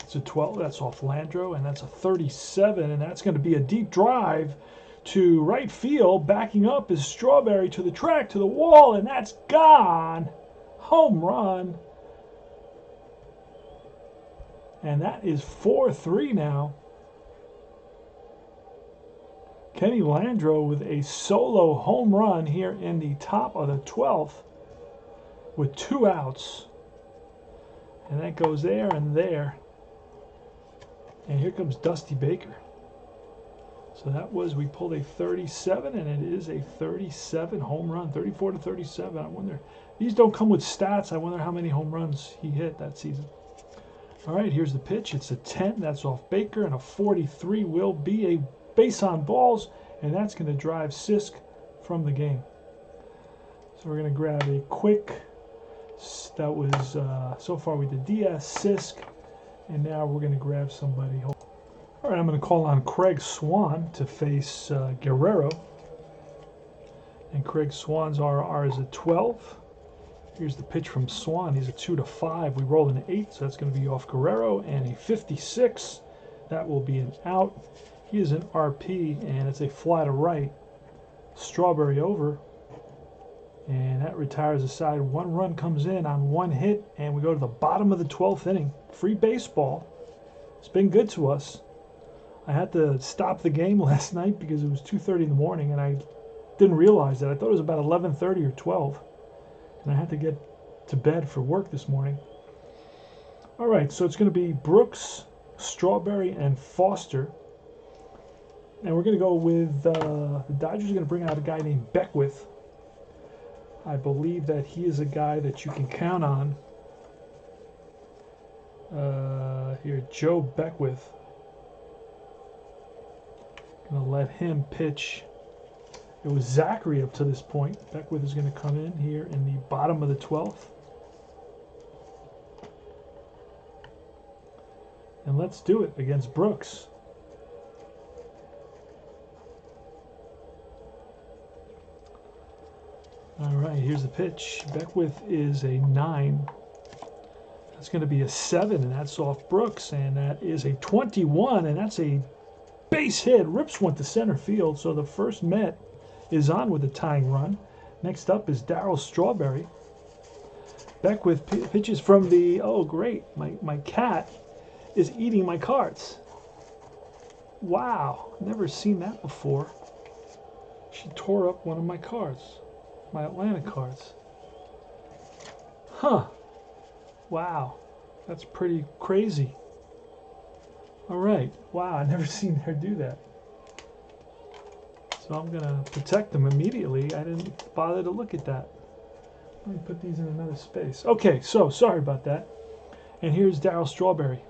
It's a 12. That's off Landreau, and that's a 37, and that's going to be a deep drive to right field. Backing up is Strawberry to the track, to the wall, and that's gone. Home run. And that is 4-3 now. Kenny Landreau with a solo home run here in the top of the 12th with 2 outs. And that goes there and there. And here comes Dusty Baker. So that was, we pulled a 37, and it is a 37 home run, 34-37. I wonder, these don't come with stats. I wonder how many home runs he hit that season. All right, here's the pitch. It's a 10. That's off Baker, and a 43 will be a base on balls, and that's going to drive Sisk from the game. So we're going to grab a quick, that was, so far we did Diaz, Sisk, and now we're going to grab somebody. All right, I'm going to call on Craig Swan to face Guerrero. And Craig Swan's RR is a 12. Here's the pitch from Swan. He's a 2-5. We roll an 8, so that's going to be off Guerrero. And a 56. That will be an out. He is an RP, and it's a fly to right. Strawberry over. And that retires the side. 1 run comes in on 1 hit, and we go to the bottom of the 12th inning. Free baseball. It's been good to us. I had to stop the game last night because it was 2:30 in the morning, and I didn't realize that. I thought it was about 11:30 or 12, and I had to get to bed for work this morning. All right, so it's going to be Brooks, Strawberry, and Foster. And we're going to go with the Dodgers are going to bring out a guy named Beckwith. I believe that he is a guy that you can count on. Here, Joe Beckwith. Going to let him pitch. It was Zachary up to this point. Beckwith is going to come in here in the bottom of the 12th. And let's do it against Brooks. All right, here's the pitch. Beckwith is a 9. That's going to be a 7, and that's off Brooks. And that is a 21, and that's a base hit. Rips went to center field, so the first Met is on with the tying run. Next up is Darryl Strawberry. Beckwith pitches from the, oh great, my cat is eating my cards. Wow, never seen that before. She tore up one of my cards, my Atlanta cards. Huh, wow, that's pretty crazy. All right, wow, I never seen her do that. So I'm going to protect them immediately. I didn't bother to look at that. Let me put these in another space. Okay, so sorry about that. And here's Darryl Strawberry.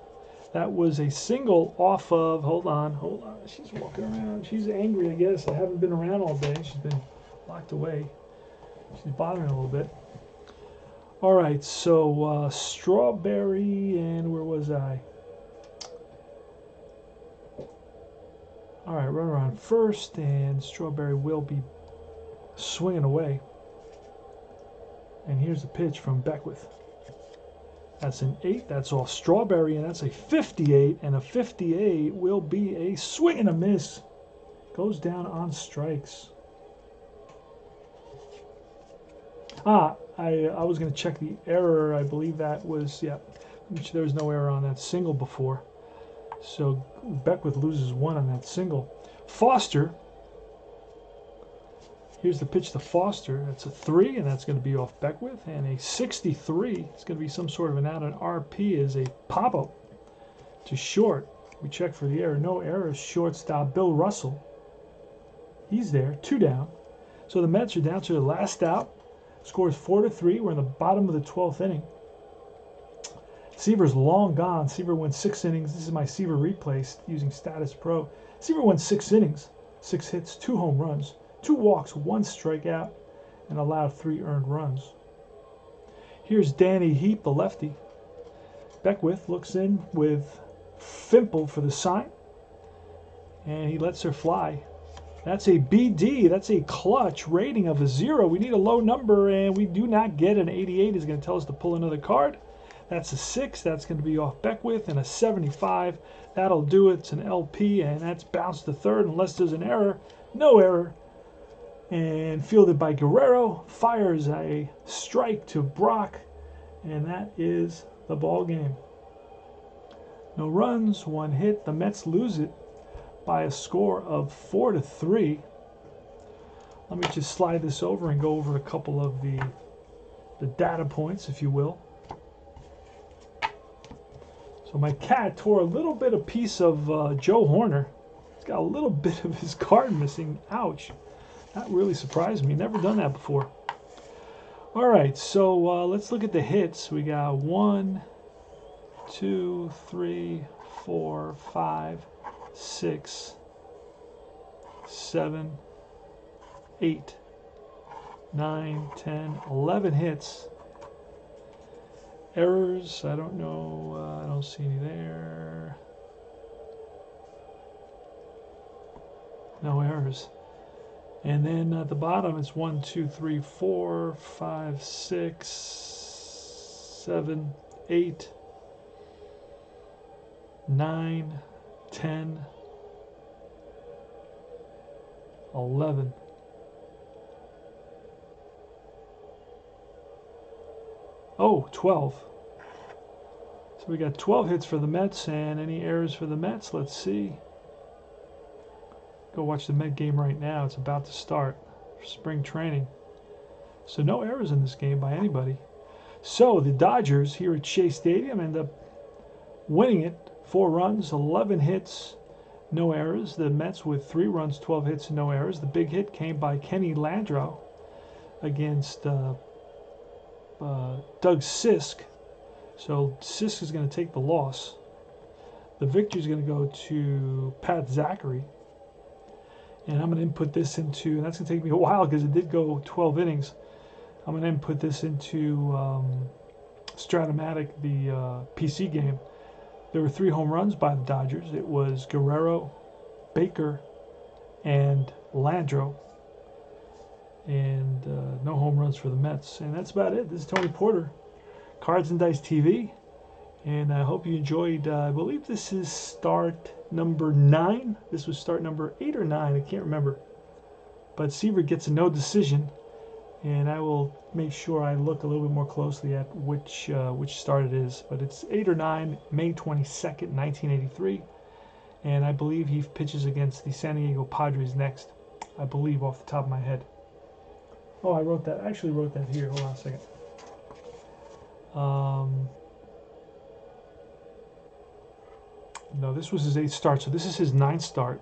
That was a single off of, hold on. She's walking around. She's angry, I guess. I haven't been around all day. She's been locked away. She's bothering a little bit. All right, so Strawberry, and where was I? All right, runner on first, and Strawberry will be swinging away. And here's the pitch from Beckwith. That's an 8. That's off Strawberry, and that's a 58. And a 58 will be a swing and a miss. Goes down on strikes. I was going to check the error. I believe that was, yeah, there was no error on that single before. So Beckwith loses 1 on that single. Foster. Here's the pitch to Foster. That's a 3, and that's going to be off Beckwith. And a 63. It's going to be some sort of an out. An RP is a pop-up to short. We check for the error. No error. Shortstop Bill Russell. He's there. 2 down. So the Mets are down to the last out. Scores 4-3. We're in the bottom of the 12th inning. Seaver's long gone. Seaver went 6 innings. This is my Seaver replay using Statis Pro. Seaver went 6 innings, 6 hits, 2 home runs, 2 walks, 1 strikeout, and allowed 3 earned runs. Here's Danny Heap, the lefty. Beckwith looks in with Fimple for the sign, and he lets her fly. That's a BD. That's a clutch rating of a 0. We need a low number, and we do not get an 88. Is going to tell us to pull another card. That's a 6. That's going to be off Beckwith, and a 75. That'll do it. It's an LP, and that's bounced to third unless there's an error. No error. And fielded by Guerrero. Fires a strike to Brock, and that is the ball game. No runs, 1 hit. The Mets lose it by a score of 4-3. Let me just slide this over and go over a couple of the data points, if you will. So my cat tore a little bit of piece of Joe Horner. He's got a little bit of his card missing. Ouch. That really surprised me. Never done that before. All right, so let's look at the hits. We got 1, 2, 3, 4, 5, 6, 7, 8, 9, 10, 11 hits. Errors, I don't know, I don't see any there. No errors. And then at the bottom it's 1, 2, 3, 4, 5, 6, 7, 8, 9, 10, 11. Oh, 12. So we got 12 hits for the Mets, and any errors for the Mets? Let's see. Go watch the Met game right now. It's about to start for spring training. So no errors in this game by anybody. So the Dodgers here at Shea Stadium end up winning it. 4 runs, 11 hits, no errors. The Mets with 3 runs, 12 hits, and no errors. The big hit came by Kenny Landreau against Doug Sisk. So Sisk is going to take the loss. The victory is going to go to Pat Zachary. And I'm going to input this into, and that's going to take me a while because it did go 12 innings. I'm going to input this into Stratomatic, the PC game. There were 3 home runs by the Dodgers. It was Guerrero, Baker, and Landreau. And no home runs for the Mets. And that's about it. This is Tony Porter, Cards and Dice TV. And I hope you enjoyed, I believe this is start number 9. This was start number 8 or 9, I can't remember. But Seaver gets a no decision. And I will make sure I look a little bit more closely at which start it is. But it's 8 or 9, May 22nd, 1983. And I believe he pitches against the San Diego Padres next. I believe off the top of my head. Oh, I wrote that. I actually wrote that here. Hold on a second. No, this was his 8th start. So this is his 9th start.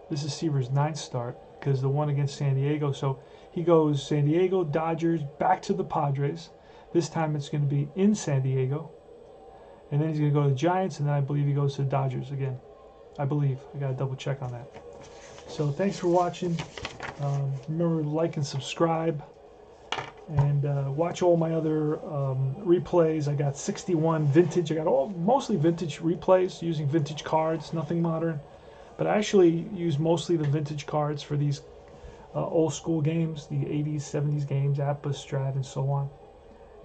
This is Seaver's 9th start because the one against San Diego. So he goes San Diego, Dodgers, back to the Padres. This time it's going to be in San Diego. And then he's going to go to the Giants, and then I believe he goes to the Dodgers again. I believe. I got to double check on that. So thanks for watching. Remember to like and subscribe. And watch all my other replays. I got 61 vintage. I got mostly vintage replays using vintage cards, nothing modern. But I actually use mostly the vintage cards for these old school games, the 80s, 70s games, APBA, STRAT, and so on.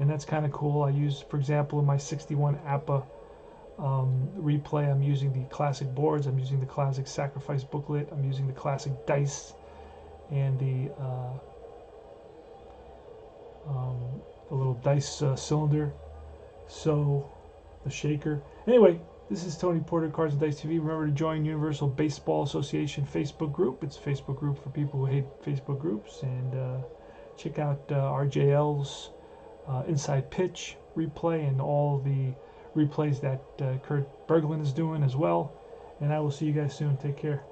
And that's kind of cool. I use, for example, in my 61 APBA replay, I'm using the classic boards, I'm using the classic sacrifice booklet, I'm using the classic dice, and the little dice cylinder, so the shaker. Anyway, this is Tony Porter, Cards and Dice TV. Remember to join Universal Baseball Association Facebook group. It's a Facebook group for people who hate Facebook groups. And check out RJL's Inside Pitch replay and all the replays that Kurt Berglund is doing as well. And I will see you guys soon. Take care.